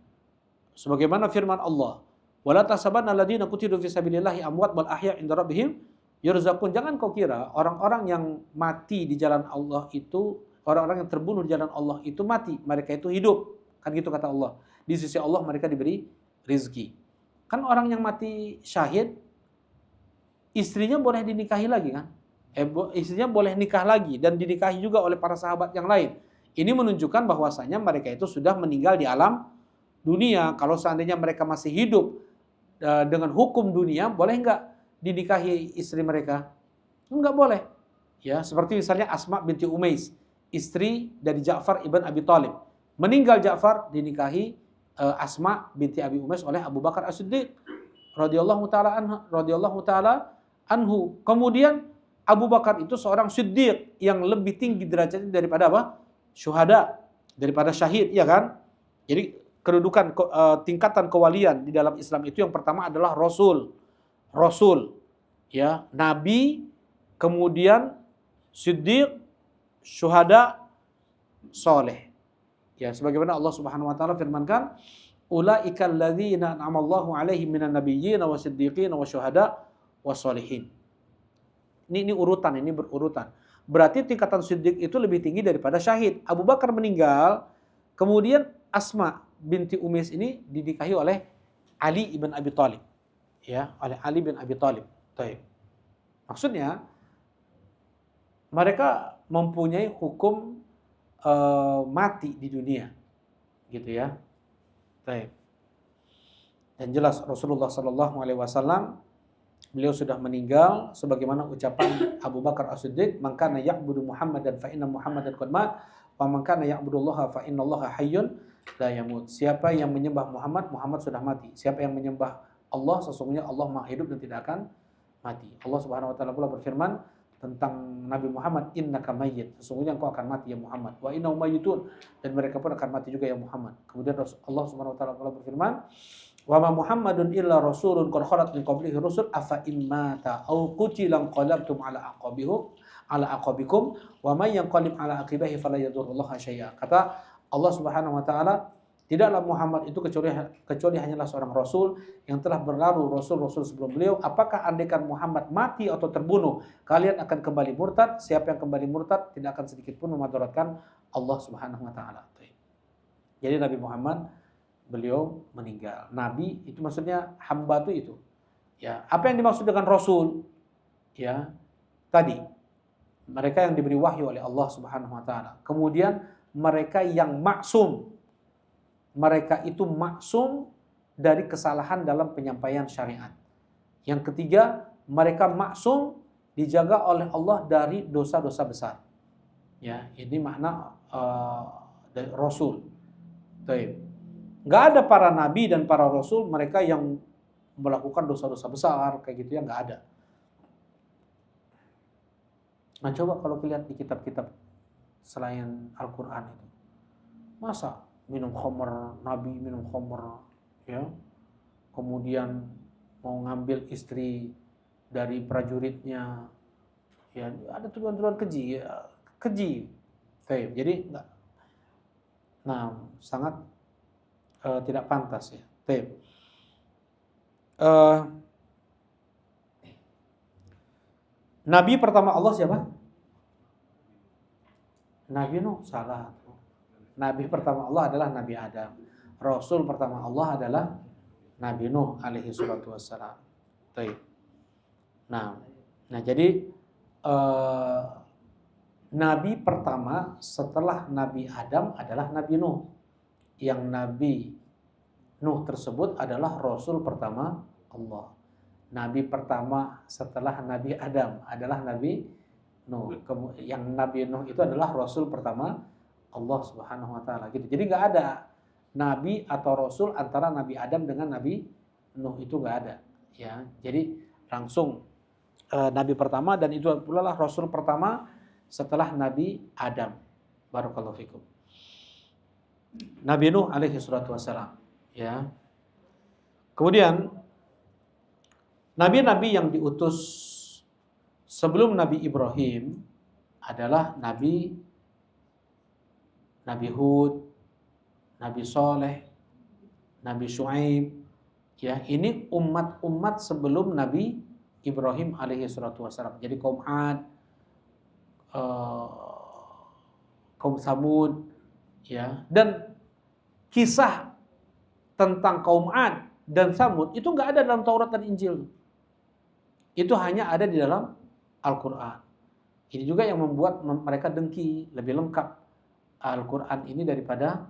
Sebagaimana firman Allah, wala tasabanna alladziina qutilu fi sabilillahi amwat bal ahya' inda rabbihim yurzaqun. Jangan kau kira orang-orang yang mati di jalan Allah itu, orang-orang yang terbunuh di jalan Allah itu mati, mereka itu hidup. Kan gitu kata Allah. Di sisi Allah mereka diberi rizki. Kan orang yang mati syahid, istrinya boleh dinikahi lagi kan? Istrinya boleh nikah lagi dan dinikahi juga oleh para sahabat yang lain. Ini menunjukkan bahwasanya mereka itu sudah meninggal di alam dunia. Kalau seandainya mereka masih hidup dengan hukum dunia, boleh nggak dinikahi istri mereka? Nggak boleh. Ya, seperti misalnya Asma binti Umais, istri dari Ja'far ibn Abi Thalib. Meninggal Ja'far, dinikahi Asma binti Abi Umais oleh Abu Bakar As-Siddiq radhiyallahu taala anhu. Kemudian Abu Bakar itu seorang siddiq yang lebih tinggi derajatnya daripada apa? Syuhada, daripada syahid, ya kan? Jadi kedudukan tingkatan kewalian di dalam Islam itu yang pertama adalah rasul. Rasul, ya, nabi, kemudian siddiq, syuhada, soleh. Ya, sebagaimana Allah Subhanahu wa taala firmankan, ulaikal ladzina an'amallahu 'alaihim minan nabiyyin wasiddiqin wasyuhada wassolihin. Ini urutan, ini berurutan. Berarti tingkatan siddiq itu lebih tinggi daripada syahid. Abu Bakar meninggal, kemudian Asma binti Umais ini dinikahi oleh Ali ibn Abi Thalib. Ya, oleh Ali bin Abi Thalib. Baik. Maksudnya mereka mempunyai hukum mati di dunia, gitu ya. Baik. Dan jelas Rasulullah Sallallahu Alaihi Wasallam beliau sudah meninggal, sebagaimana ucapan Abu Bakar As-Siddiq, "Man kana ya'budu Muhammadan fa inna Muhammadan qad mat, wa man kana ya'budullaha fa innallaha hayyun la yamut." Siapa yang menyembah Muhammad, Muhammad sudah mati. Siapa yang menyembah Allah, sesungguhnya Allah Maha hidup dan tidak akan mati. Allah Subhanahu wa taala pula berfirman tentang Nabi Muhammad, "Innaka mayyit." Sesungguhnya engkau akan mati ya Muhammad. Wa innahum mayyitun, dan mereka pun akan mati juga ya Muhammad. Kemudian Allah Subhanahu wa taala pula berfirman, "Wa ma Muhammadun illa rasulun qad khalat min qablihi rusul afa in mata aw qutila qalabtum ala aqabikum wa may yanqalib ala aqibihi fala yadurrullaha syai'a." Kata Allah Subhanahu wa taala, tidaklah Muhammad itu kecuali hanyalah seorang rasul yang telah berlalu rasul-rasul sebelum beliau. Apakah andaikan Muhammad mati atau terbunuh, kalian akan kembali murtad? Siapa yang kembali murtad tidak akan sedikit pun memudaratkan Allah Subhanahu wa taala. Jadi Nabi Muhammad beliau meninggal. Nabi itu maksudnya hamba itu. Ya, apa yang dimaksud dengan rasul? Ya, tadi mereka yang diberi wahyu oleh Allah Subhanahu wa taala. Kemudian mereka yang maksum. Mereka itu maksum dari kesalahan dalam penyampaian syariat. Yang ketiga, mereka maksum dijaga oleh Allah dari dosa-dosa besar. Ya, ini makna dari rasul. Baik. Nggak ada para nabi dan para rasul mereka yang melakukan dosa-dosa besar kayak gitu ya, nggak ada. Nah coba kalau lihat di kitab-kitab selain Al-Quran itu, masa minum khamr, nabi minum khamr, ya, kemudian mau ngambil istri dari prajuritnya, ya ada tuduhan-tuduhan keji, ya, keji. Baik, jadi enggak. Nah sangat tidak pantas ya. Baik. Nabi pertama Allah siapa? Nabi Nuh, salah. Nabi pertama Allah adalah Nabi Adam. Rasul pertama Allah adalah Nabi Nuh alaihi salatu wassalam. Baik. Nah jadi Nabi pertama setelah Nabi Adam adalah Nabi Nuh. Yang Nabi Nuh tersebut adalah Rasul pertama Allah. Nabi pertama setelah Nabi Adam adalah Nabi Nuh. Yang Nabi Nuh itu adalah Rasul pertama Allah Subhanahu wa taala gitu. Jadi nggak ada Nabi atau Rasul antara Nabi Adam dengan Nabi Nuh, itu nggak ada. Ya, jadi langsung Nabi pertama, dan itu pula lah Rasul pertama setelah Nabi Adam. Barakallahu fikum. Nabi Nuh alaihi salatu wassalam, ya. Kemudian nabi-nabi yang diutus sebelum Nabi Ibrahim adalah Nabi Hud, Nabi Saleh, Nabi Syuaib, ya. Ini umat-umat sebelum Nabi Ibrahim alaihi salatu wassalam. Jadi kaum Ad, kaum Samud, ya. Dan kisah tentang kaum Ad dan Samud itu nggak ada dalam Taurat dan Injil. Itu hanya ada di dalam Al-Quran. Ini juga yang membuat mereka dengki, lebih lengkap Al-Quran ini daripada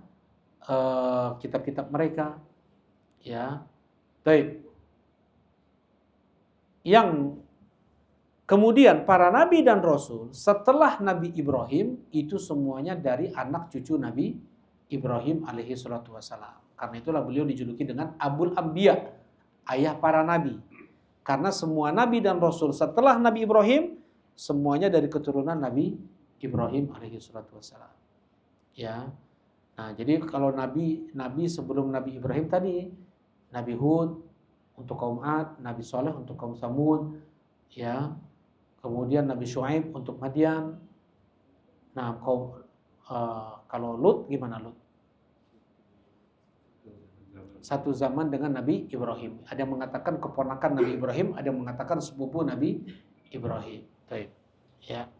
kitab-kitab mereka. Ya, baik. Yang Kemudian para nabi dan rasul setelah Nabi Ibrahim itu semuanya dari anak cucu Nabi Ibrahim alaihi salatu wassalam. Karena itulah beliau dijuluki dengan Abul Anbiya, ayah para nabi. Karena semua nabi dan rasul setelah Nabi Ibrahim semuanya dari keturunan Nabi Ibrahim alaihi salatu wassalam. Ya. Nah, jadi kalau nabi sebelum Nabi Ibrahim tadi, Nabi Hud untuk kaum Ad, Nabi Saleh untuk kaum Samud, ya. Kemudian Nabi Syuaib untuk Madian. Nah, kalau Lut gimana Lut? Satu zaman dengan Nabi Ibrahim. Ada yang mengatakan keponakan Nabi Ibrahim, ada yang mengatakan sepupu Nabi Ibrahim. Baik. Ya.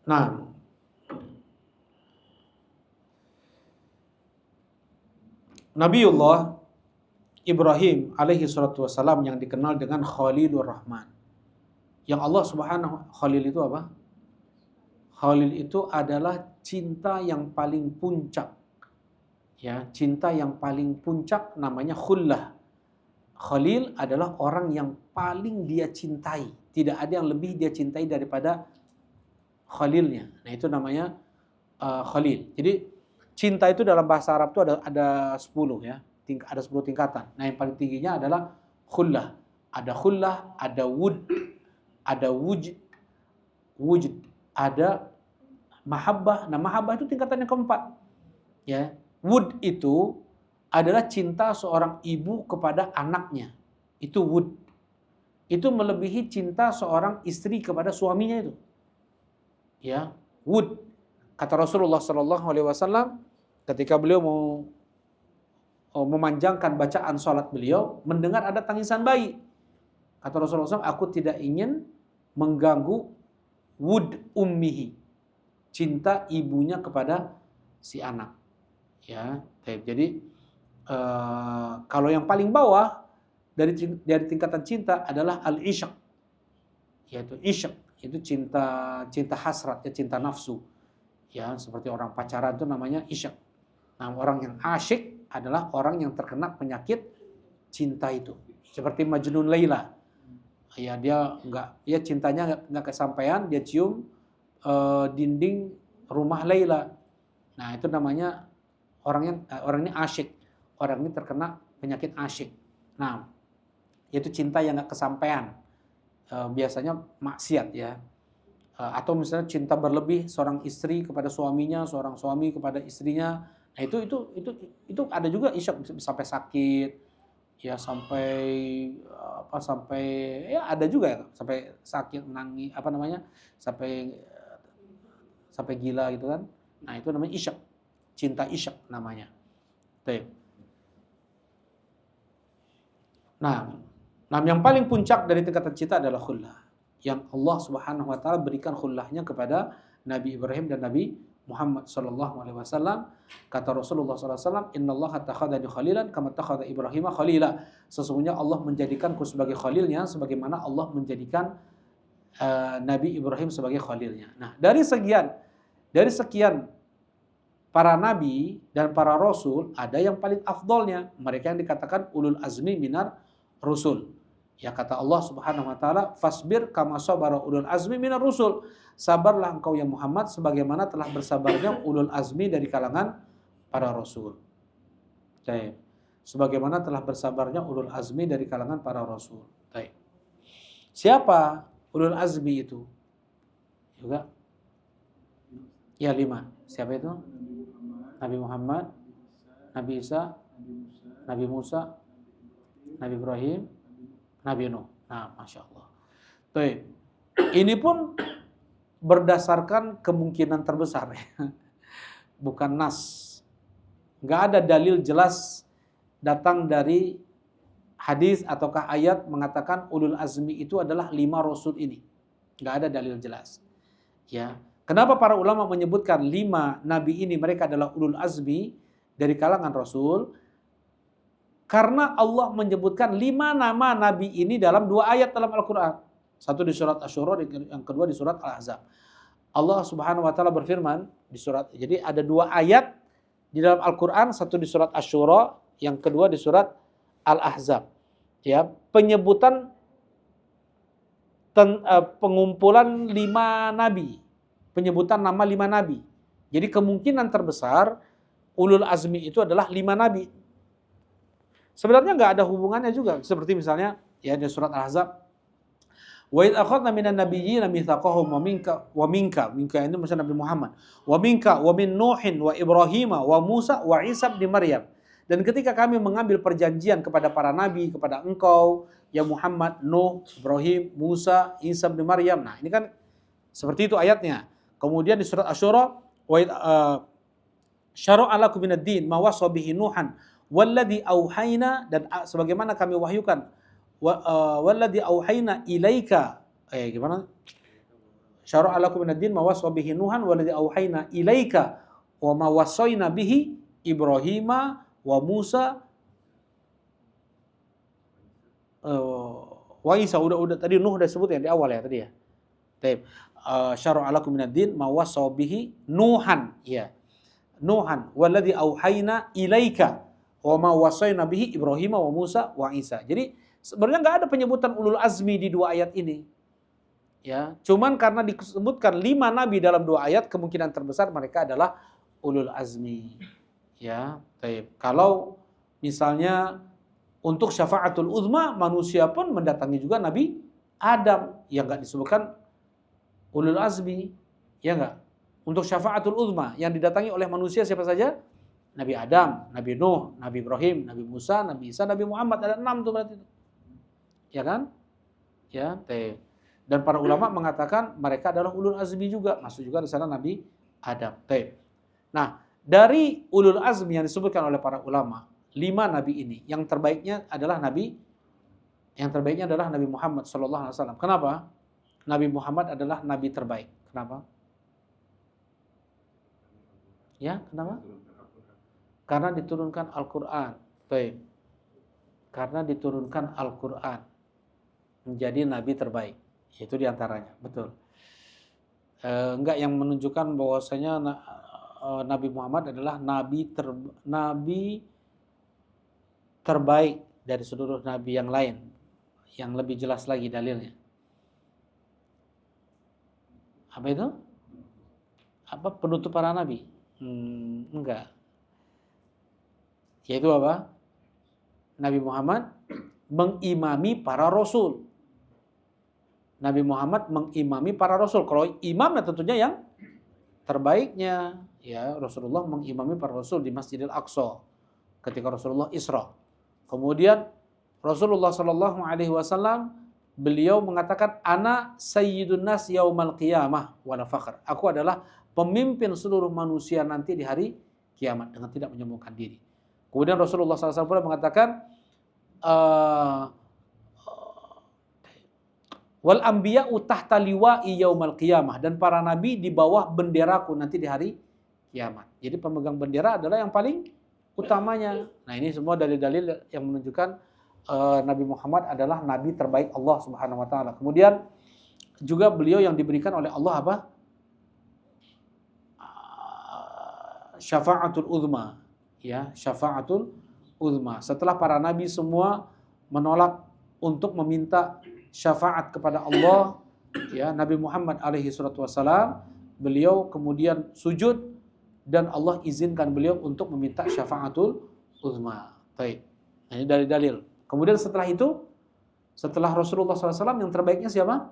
Nah, Nabiullah Ibrahim alaihi salatu wassalam yang dikenal dengan Khalilur Rahman. Yang Allah subhanahu Khalil itu apa? Khalil itu adalah cinta yang paling puncak. Ya, cinta yang paling puncak namanya khullah. Khalil adalah orang yang paling dia cintai. Tidak ada yang lebih dia cintai daripada Khalilnya. Nah, itu namanya Khalil. Jadi cinta itu dalam bahasa Arab itu ada 10 ya. Ada 10 tingkatan. Nah, yang paling tingginya adalah khullah. Ada khullah, ada wud, ada wujud, ada mahabbah. Nah, mahabbah itu tingkatan yang keempat. Ya. Wud itu adalah cinta seorang ibu kepada anaknya. Itu wud. Itu melebihi cinta seorang istri kepada suaminya itu. Ya, wud. Kata Rasulullah sallallahu alaihi wasallam ketika beliau mau memanjangkan bacaan salat beliau, mendengar ada tangisan bayi. Kata Rasulullah SAW, aku tidak ingin mengganggu wud ummihi, cinta ibunya kepada si anak. Ya, jadi kalau yang paling bawah dari tingkatan cinta adalah al-isyq, yaitu isyq itu cinta hasrat, ya, cinta nafsu. Ya, seperti orang pacaran itu namanya isyq. Nah, orang yang asyik adalah orang yang terkena penyakit cinta itu. Seperti Majnun Laila. Ya, dia cintanya enggak kesampaian, dia cium dinding rumah Laila. Nah, itu namanya orang ini asyik. Orang ini terkena penyakit asyik. Nah, itu cinta yang enggak kesampaian. Biasanya maksiat ya. Atau misalnya cinta berlebih seorang istri kepada suaminya, seorang suami kepada istrinya. Nah, itu ada juga isyq sampai sakit, ya sampai ya ada juga ya, sampai sakit nangis sampai gila gitu kan. Nah, itu namanya isyq. Cinta isyq namanya. Baik. Nah, yang paling puncak dari tingkatan cinta adalah khullah. Yang Allah Subhanahu wa taala berikan khullahnya kepada Nabi Ibrahim dan Nabi Muhammad sallallahu alaihi wasallam. Kata Rasulullah sallallahu alaihi wasallam, "Innallaha takhadani khalilan kama takhadha Ibrahim khalila." Sesungguhnya Allah menjadikanku sebagai khalilnya sebagaimana Allah menjadikan Nabi Ibrahim sebagai khalilnya. Nah, dari sekian para nabi dan para rasul, ada yang paling afdolnya, mereka yang dikatakan ulul azmi minar rusul. Ya, kata Allah Subhanahu wa taala, "Fasbir kama sabara ulul azmi minar rusul." Sabarlah engkau ya Muhammad sebagaimana telah bersabarnya ulul azmi dari kalangan para rasul. Baik. Sebagaimana telah bersabarnya ulul azmi dari kalangan para rasul. Baik. Siapa ulul azmi itu? Juga ya 5. Siapa itu? Nabi Muhammad, Nabi Isa, Nabi Musa, Nabi Ibrahim, Nabi Nuh. Nah, Masya Allah. Baik. Ini pun berdasarkan kemungkinan terbesar. Bukan nas. Nggak ada dalil jelas datang dari hadis ataukah ayat mengatakan ulul azmi itu adalah 5 rasul ini. Nggak ada dalil jelas. Ya. Kenapa para ulama menyebutkan 5 nabi ini mereka adalah ulul azmi dari kalangan rasul? Karena Allah menyebutkan 5 nama nabi ini dalam 2 ayat dalam Al-Quran. Satu di surat Asy-Syura, yang kedua di surat Al-Ahzab. Allah Subhanahu wa taala berfirman di surat, jadi ada 2 ayat di dalam Al-Quran, satu di surat Asy-Syura, yang kedua di surat Al-Ahzab. Ya, penyebutan pengumpulan 5 nabi, penyebutan nama 5 nabi. Jadi kemungkinan terbesar ulul azmi itu adalah 5 nabi. Sebenarnya nggak ada hubungannya juga, seperti misalnya ya di surat Al-Ahzab, wa idz akhadna minan nabiyyina mitsaqahum wa minka ini maksudnya Nabi Muhammad, wa minka wa min Nuhin wa Ibrahim wa Musa wa Isa bin Maryam. Dan ketika kami mengambil perjanjian kepada para nabi, kepada engkau ya Muhammad, Nuh, Ibrahim, Musa, Isa bin Maryam. Nah, ini kan seperti itu ayatnya. Kemudian di surat Asy-Syura, wa syara'a lakum minad din ma wasa bihi Nuhan walladzi auhayna, dan sebagaimana kami wahyukan walladzi auhayna ilaika, gimana? Syara'a lakum minad din ma wasa bihi Nuhan walladzi auhayna ilaika wa ma wasaina bihi Ibrahima wa Musa wa Isa. Udah tadi Nuh udah sebut ya di awal ya tadi ya. Baik. Syara'a lakum minad din ma wasa bihi Nuhan, ya. Nuhan walladzi auhayna ilaika wa ma wasaina bihi Ibrahim wa Musa wa Isa. Jadi sebenarnya enggak ada penyebutan ulul azmi di 2 ayat ini. Ya, cuman karena disebutkan 5 nabi dalam 2 ayat, kemungkinan terbesar mereka adalah ulul azmi. Ya, baik. Kalau misalnya untuk syafaatul uzma, manusia pun mendatangi juga Nabi Adam yang enggak disebutkan ulul azmi, ya enggak? Untuk syafaatul uzma yang didatangi oleh manusia siapa saja? Nabi Adam, Nabi Nuh, Nabi Ibrahim, Nabi Musa, Nabi Isa, Nabi Muhammad, ada 6 tuh berarti. Ya kan? Ya, dan para ulama mengatakan mereka adalah ulul azmi juga, masuk juga di sana Nabi Adam. Nah, dari ulul azmi yang disebutkan oleh para ulama, 5 nabi ini, yang terbaiknya adalah Nabi Muhammad sallallahu alaihi wasallam. Kenapa? Nabi Muhammad adalah nabi terbaik. Kenapa? Ya, kenapa? Karena diturunkan Al-Quran. Baik. Karena diturunkan Al-Quran menjadi nabi terbaik. Itu diantaranya, betul. Enggak yang menunjukkan bahwasanya Nabi Muhammad adalah nabi terbaik dari seluruh nabi yang lain. Yang lebih jelas lagi dalilnya. Apa itu? Apa penutup para nabi? Enggak. Yaitu apa? Nabi Muhammad mengimami para rasul. Nabi Muhammad mengimami para rasul. Kalau imamnya tentunya yang terbaiknya, ya Rasulullah mengimami para rasul di Masjidil Aqsa ketika Rasulullah Isra. Kemudian Rasulullah Shallallahu Alaihi Wasallam beliau mengatakan, Ana sayyidun nas yaumal qiyamah wa la fakhr. Aku adalah pemimpin seluruh manusia nanti di hari kiamat dengan tidak menyombongkan diri. Kemudian Rasulullah SAW pula mengatakan, wal anbiya'u tahta liwa'i yaumal qiyamah, dan para nabi di bawah benderaku nanti di hari kiamat. Jadi pemegang bendera adalah yang paling utamanya. Nah, ini semua dalil-dalil yang menunjukkan Nabi Muhammad adalah nabi terbaik Allah Subhanahu wa taala. Kemudian juga beliau yang diberikan oleh Allah apa? Syafa'atul uzma. Ya, syafa'atul uzma. Setelah para nabi semua menolak untuk meminta syafaat kepada Allah, ya, Nabi Muhammad alaihi salatu wasalam, beliau kemudian sujud dan Allah izinkan beliau untuk meminta syafaatul uzma. Baik. Ini dari dalil. Kemudian setelah itu, setelah Rasulullah SAW, yang terbaiknya siapa?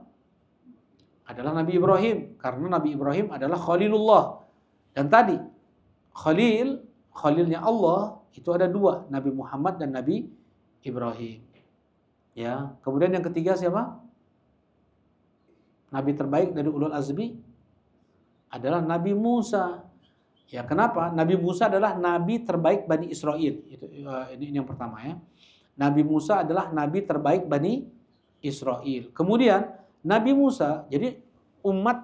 Adalah Nabi Ibrahim, karena Nabi Ibrahim adalah Khalilullah. Dan tadi Khalilnya Allah itu ada 2, Nabi Muhammad dan Nabi Ibrahim. Ya, kemudian yang ketiga siapa? Nabi terbaik dari ulul azmi adalah Nabi Musa. Ya, kenapa? Nabi Musa adalah nabi terbaik Bani Israel. Itu ini yang pertama ya. Nabi Musa adalah nabi terbaik Bani Israel. Kemudian Nabi Musa, jadi umat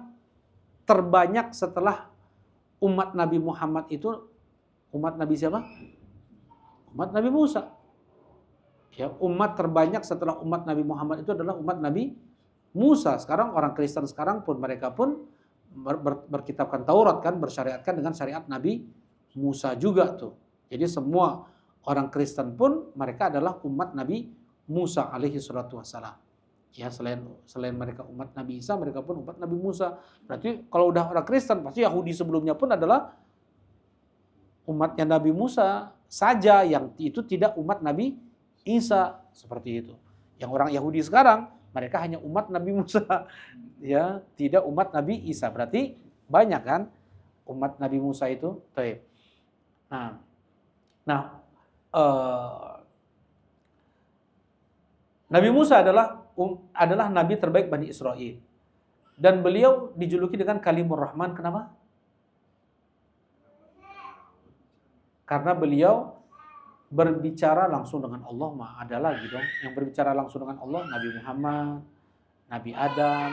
terbanyak setelah umat Nabi Muhammad itu umat Nabi siapa? Umat Nabi Musa. Ya, umat terbanyak setelah umat Nabi Muhammad itu adalah umat Nabi Musa. Sekarang orang Kristen sekarang pun mereka pun berkitabkan Taurat kan, bersyariatkan dengan syariat Nabi Musa juga tuh. Jadi semua orang Kristen pun mereka adalah umat Nabi Musa alaihi salatu wassalam. Ya, selain mereka umat Nabi Isa, mereka pun umat Nabi Musa. Berarti kalau udah orang Kristen, pasti Yahudi sebelumnya pun adalah umatnya Nabi Musa saja, yang itu tidak umat Nabi Isa, seperti itu. Yang orang Yahudi sekarang, mereka hanya umat Nabi Musa, ya, tidak umat Nabi Isa. Berarti banyak kan umat Nabi Musa itu. Taib. Nah, Nabi Musa adalah nabi terbaik Bani Israel. Dan beliau dijuluki dengan Kalimur Rahman. Kenapa? Karena beliau berbicara langsung dengan Allah. Ada lagi dong yang berbicara langsung dengan Allah, Nabi Muhammad, Nabi Adam,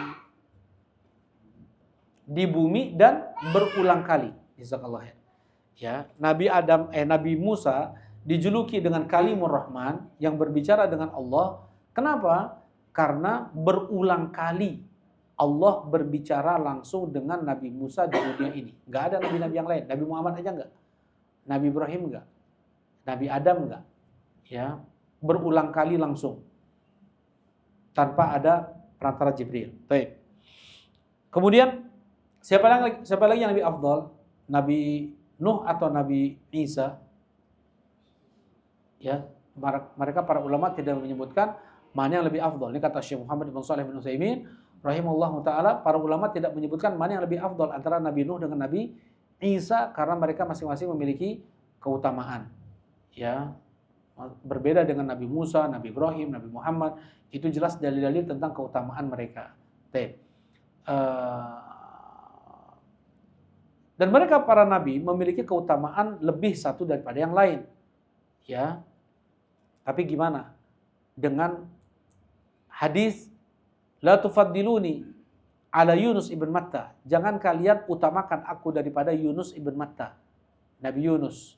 di bumi dan berulang kali. Jazakallah ya. Nabi Musa dijuluki dengan Kalimur Rahman, yang berbicara dengan Allah. Kenapa? Karena berulang kali Allah berbicara langsung dengan Nabi Musa di dunia ini. Gak ada nabi-nabi yang lain. Nabi Muhammad aja enggak. Nabi Ibrahim enggak. Nabi Adam enggak. Ya, berulang kali langsung. Tanpa ada perantara Jibril. Baik. Kemudian siapa lagi yang lebih afdal? Nabi Nuh atau Nabi Isa? Ya, mereka para ulama tidak menyebutkan mana yang lebih afdal. Ini kata Syekh Muhammad bin Shalih bin Utsaimin rahimahullahu taala, para ulama tidak menyebutkan mana yang lebih afdal antara Nabi Nuh dengan Nabi Isa, karena mereka masing-masing memiliki keutamaan. Ya, berbeda dengan Nabi Musa, Nabi Ibrahim, Nabi Muhammad, itu jelas dalil-dalil tentang keutamaan mereka. Dan mereka para nabi memiliki keutamaan lebih satu daripada yang lain. Ya. Tapi gimana dengan hadis la tufaddiluni ala Yunus ibn Matta? Jangan kalian utamakan aku daripada Yunus ibn Matta. Nabi Yunus.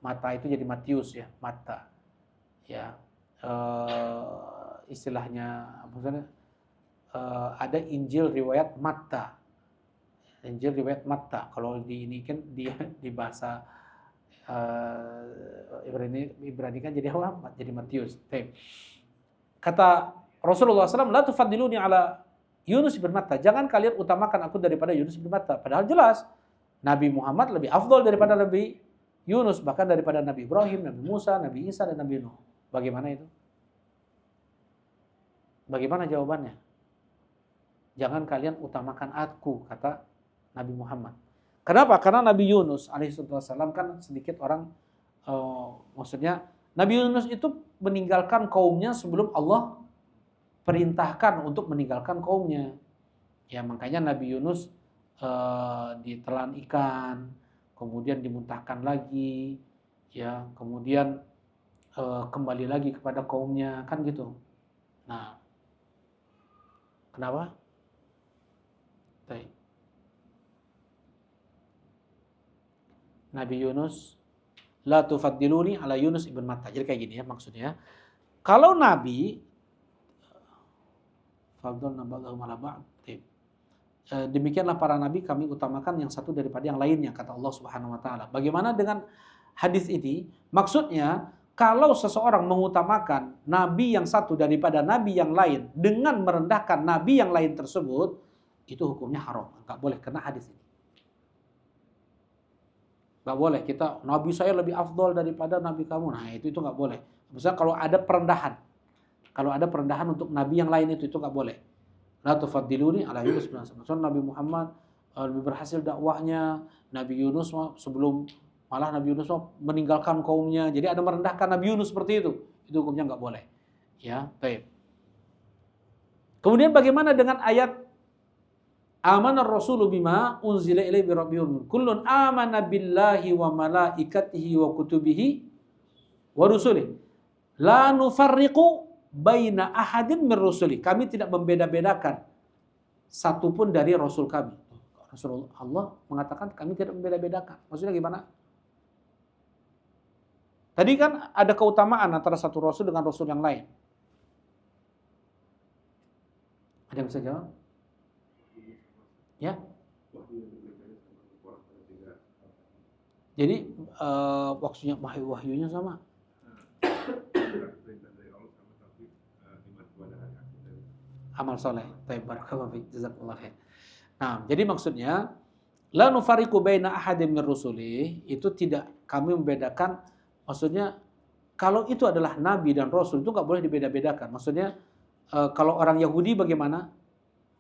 Matta itu jadi Matius ya, Matta. Ya. Istilahnya maksudnya ada Injil riwayat Matta. Injil riwayat Matta. Kalau ini kan di bahasa Ibrani kan jadi apa? Jadi Matius. Kata Rasulullah SAW, la tufaddiluni ala Yunus bin Matta. Jangan kalian utamakan aku daripada Yunus bin Matta. Padahal jelas Nabi Muhammad lebih afdal daripada Nabi Yunus, bahkan daripada Nabi Ibrahim, Nabi Musa, Nabi Isa, dan Nabi Nuh. Bagaimana itu? Bagaimana jawabannya? Jangan kalian utamakan aku, kata Nabi Muhammad. Kenapa? Karena Nabi Yunus alaihissalam kan sedikit orang, maksudnya Nabi Yunus itu meninggalkan kaumnya sebelum Allah perintahkan untuk meninggalkan kaumnya. Ya, makanya Nabi Yunus ditelan ikan, kemudian dimuntahkan lagi, ya, kemudian kembali lagi kepada kaumnya, kan gitu. Nah, kenapa? Nabi Yunus, la tufaddiluni ala Yunus ibn Matta. Jadi kayak gini ya maksudnya. Kalau Nabi, demikianlah para Nabi kami utamakan yang satu daripada yang lainnya, kata Allah Subhanahu Wa Taala. Bagaimana dengan hadis ini? Maksudnya, kalau seseorang mengutamakan Nabi yang satu daripada Nabi yang lain dengan merendahkan Nabi yang lain tersebut, itu hukumnya haram. Enggak boleh kena hadis ini. Nggak boleh kita, Nabi saya lebih afdol daripada Nabi kamu. Nah itu nggak boleh. Misalnya kalau ada perendahan untuk Nabi yang lain itu nggak boleh. La tufaddiluni ala Yunus bin Matta. Maksudnya Nabi Muhammad lebih berhasil dakwahnya, Nabi Yunus malah Nabi Yunus meninggalkan kaumnya. Jadi ada merendahkan Nabi Yunus seperti itu hukumnya nggak boleh. Ya, baik. Kemudian bagaimana dengan ayat Amanar Rasulu bima unzila ilaihi min rabbihim kullun amana billahi wa malaikatihi wa kutubihi wa rusulihi la nufarriqu baina ahadin min rusuli. Kami tidak membeda-bedakan satupun dari rasul kami. Rasulullah Allah mengatakan kami tidak membeda-bedakan. Maksudnya gimana? Tadi kan ada keutamaan antara satu rasul dengan rasul yang lain. Ada yang bisa jawab? Ya. Jadi waktunya wahyunya sama. Perintah dari Allah sama, tapi iman kepada hari akhir. Amal soleh. Baik, barakallahu fiik, jazakallahu khair. Nah, jadi maksudnya la nufariqu baina ahadin min rusuli, itu tidak kami membedakan, maksudnya kalau itu adalah nabi dan rasul itu nggak boleh dibeda-bedakan. Maksudnya kalau orang Yahudi bagaimana?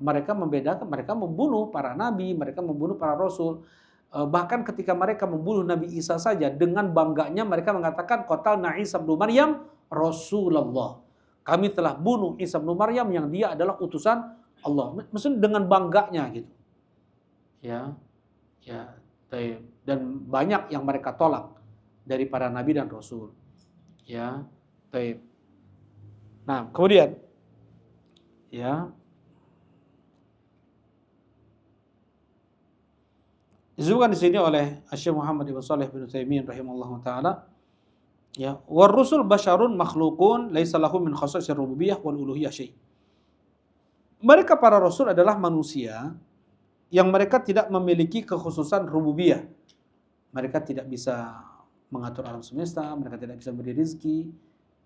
Mereka membedakan, mereka membunuh para nabi, mereka membunuh para rasul. Bahkan ketika mereka membunuh Nabi Isa saja, dengan bangganya mereka mengatakan qatalna Isa bin Maryam Rasulullah. Kami telah bunuh Isa bin Maryam yang dia adalah utusan Allah. Maksudnya dengan bangganya gitu. Ya, ya, dan banyak yang mereka tolak dari para nabi dan rasul. Ya, baik. Nah, kemudian ya disebutkan di sini oleh Syekh Muhammad Ibn Shalih bin Utsaimin rahimahullahu taala, ya, war rusul basyarun makhluqun laisa lahum min khasaisir rububiyyah wal uluhiyyah syai'. Mereka para rasul adalah manusia yang mereka tidak memiliki kekhususan rububiyah. Mereka tidak bisa mengatur alam semesta, mereka tidak bisa memberi rezeki,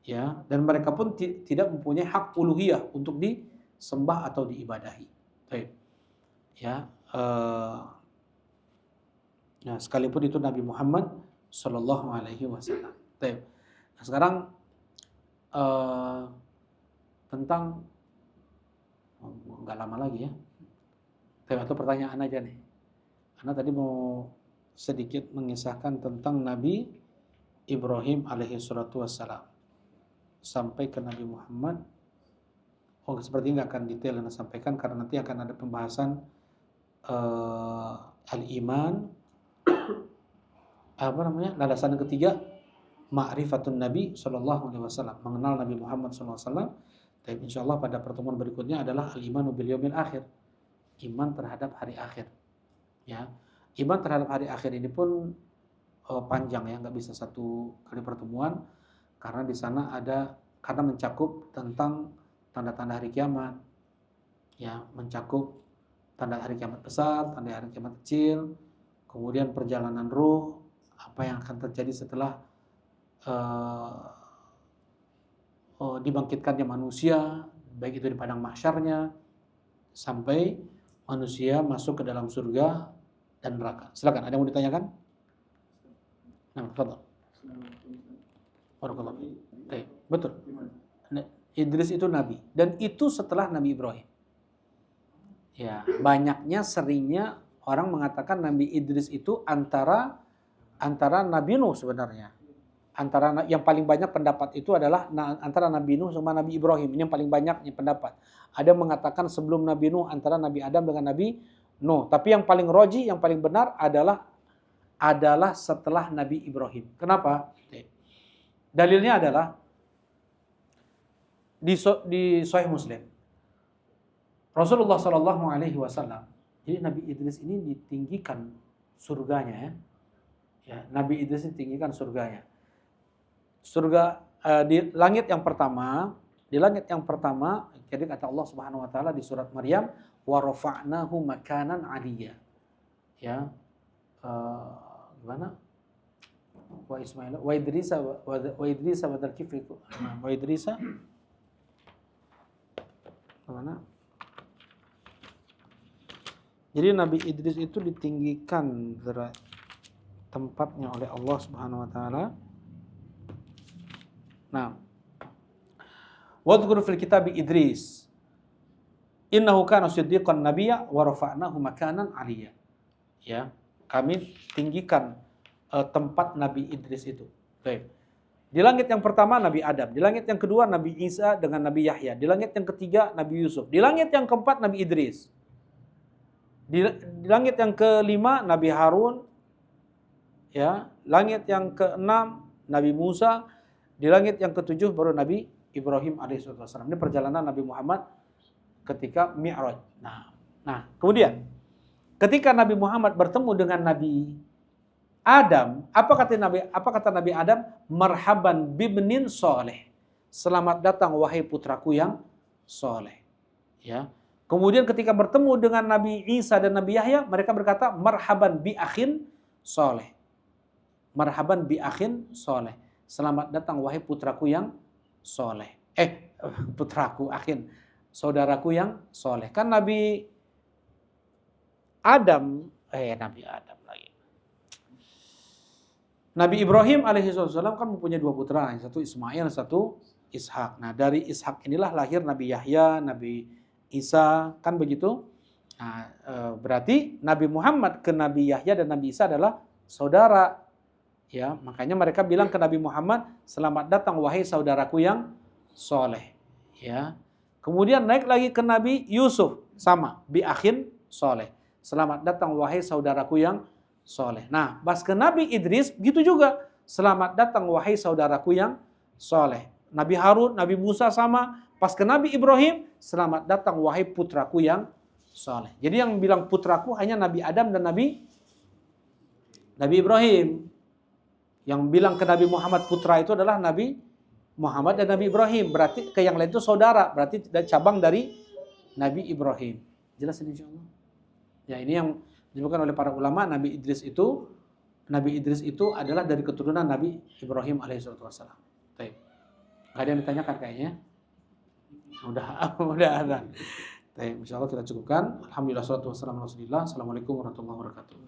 ya, dan mereka pun tidak mempunyai hak uluhiyah untuk disembah atau diibadahi. Baik. Ya, nah, sekalipun itu Nabi Muhammad Sallallahu Alaihi Wasallam. Nah, sekarang tentang nggak lama lagi ya. Atau pertanyaan aja nih. Karena tadi mau sedikit mengisahkan tentang Nabi Ibrahim alaihi salatu wassalam sampai ke Nabi Muhammad. Oh, seperti nggak akan detail yang saya sampaikan karena nanti akan ada pembahasan al-iman, apa namanya, landasan yang ketiga ma'rifatun Nabi Sallallahu Alaihi Wasallam, mengenal Nabi Muhammad Sallallahu Alaihi Wasallam. Dan insyaallah pada pertemuan berikutnya adalah al-imanu bil yaumil akhir, iman terhadap hari akhir. Ya, iman terhadap hari akhir ini pun panjang ya, nggak bisa satu kali pertemuan karena di sana ada, karena mencakup tentang tanda-tanda hari kiamat, ya, mencakup tanda hari kiamat besar, tanda hari kiamat kecil, kemudian perjalanan ruh, apa yang akan terjadi setelah dibangkitkannya manusia, baik itu di padang mahsyarnya sampai manusia masuk ke dalam surga dan neraka. Silakan, ada yang mau ditanyakan? Nah, tafadhol. Barakallahu fiik. Baik, betul. Idris itu nabi dan itu setelah Nabi Ibrahim. Ya, banyaknya seringnya orang mengatakan Nabi Idris itu antara Nabi Nuh sebenarnya. Antara yang paling banyak pendapat itu adalah antara Nabi Nuh sama Nabi Ibrahim. Ini yang paling banyaknya pendapat. Ada yang mengatakan sebelum Nabi Nuh antara Nabi Adam dengan Nabi Nuh. Tapi yang paling roji, yang paling benar adalah setelah Nabi Ibrahim. Kenapa? Dalilnya adalah di Sahih Muslim. Rasulullah Shallallahu Alaihi Wasallam. Jadi Nabi Idris ini ditinggikan surganya ya. Ya, Nabi Idris ditinggikan surganya. Surga di langit yang pertama, jadi kata Allah Subhanahu wa taala di surat Maryam, wa rafa'nahu makanan 'aliyya. Ya. Gimana? Wa Ismail wa Idrisa wa Dzulkifli. Wa Idrisa mana? Jadi Nabi Idris itu ditinggikan tempatnya oleh Allah Subhanahu wa taala. Nah, wadhkur fil kitab Idris innahu kana siddiqan nabiyya wa rafa'nahu makanan 'aliyya. Ya, kami tinggikan tempat Nabi Idris itu. Baik. Di langit yang pertama Nabi Adam, di langit yang kedua Nabi Isa dengan Nabi Yahya, di langit yang ketiga Nabi Yusuf, di langit yang keempat Nabi Idris. Di langit yang kelima Nabi Harun, ya, langit yang keenam Nabi Musa, di langit yang ketujuh baru Nabi Ibrahim alaihissalam. Ini perjalanan Nabi Muhammad ketika Mi'raj. Nah, kemudian ketika Nabi Muhammad bertemu dengan Nabi Adam, apa kata Nabi Adam? Marhaban bibnin soleh. Selamat datang wahai putraku yang soleh. Ya. Kemudian ketika bertemu dengan Nabi Isa dan Nabi Yahya, mereka berkata marhaban bi akhin soleh. marhaban bi akhin soleh. Selamat datang wahai putraku yang soleh. Putraku, akhin, saudaraku yang soleh. Kan Nabi Adam lagi. Nabi Ibrahim alaihissalam kan mempunyai 2 putra, yang satu Ismail, satu Ishak. Nah, dari Ishak inilah lahir Nabi Yahya, Nabi Isa, kan begitu? Nah, berarti Nabi Muhammad ke Nabi Yahya dan Nabi Isa adalah saudara. Ya, makanya mereka bilang ke Nabi Muhammad, selamat datang wahai saudaraku yang soleh. Ya. Kemudian naik lagi ke Nabi Yusuf, sama, bi akhin soleh. Selamat datang wahai saudaraku yang soleh. Nah, pas ke Nabi Idris, gitu juga. Selamat datang wahai saudaraku yang soleh. Nabi Harun, Nabi Musa sama. Pas ke Nabi Ibrahim, selamat datang wahai putraku yang soleh. Jadi yang bilang putraku hanya Nabi Adam dan Nabi Ibrahim. Yang bilang ke Nabi Muhammad putra itu adalah Nabi Muhammad dan Nabi Ibrahim. Berarti ke yang lain itu saudara. Berarti cabang dari Nabi Ibrahim. Jelas ini insyaAllah. Ya, ini yang disebutkan oleh para ulama. Nabi Idris itu adalah dari keturunan Nabi Ibrahim alaihissalam. Baik. Gak ada yang ditanyakan kayaknya. Udah ada. Baik, insyaallah kita cukupkan. Alhamdulillah, wassalatu wassalamu ala Rasulillah. Assalamualaikum warahmatullahi wabarakatuh.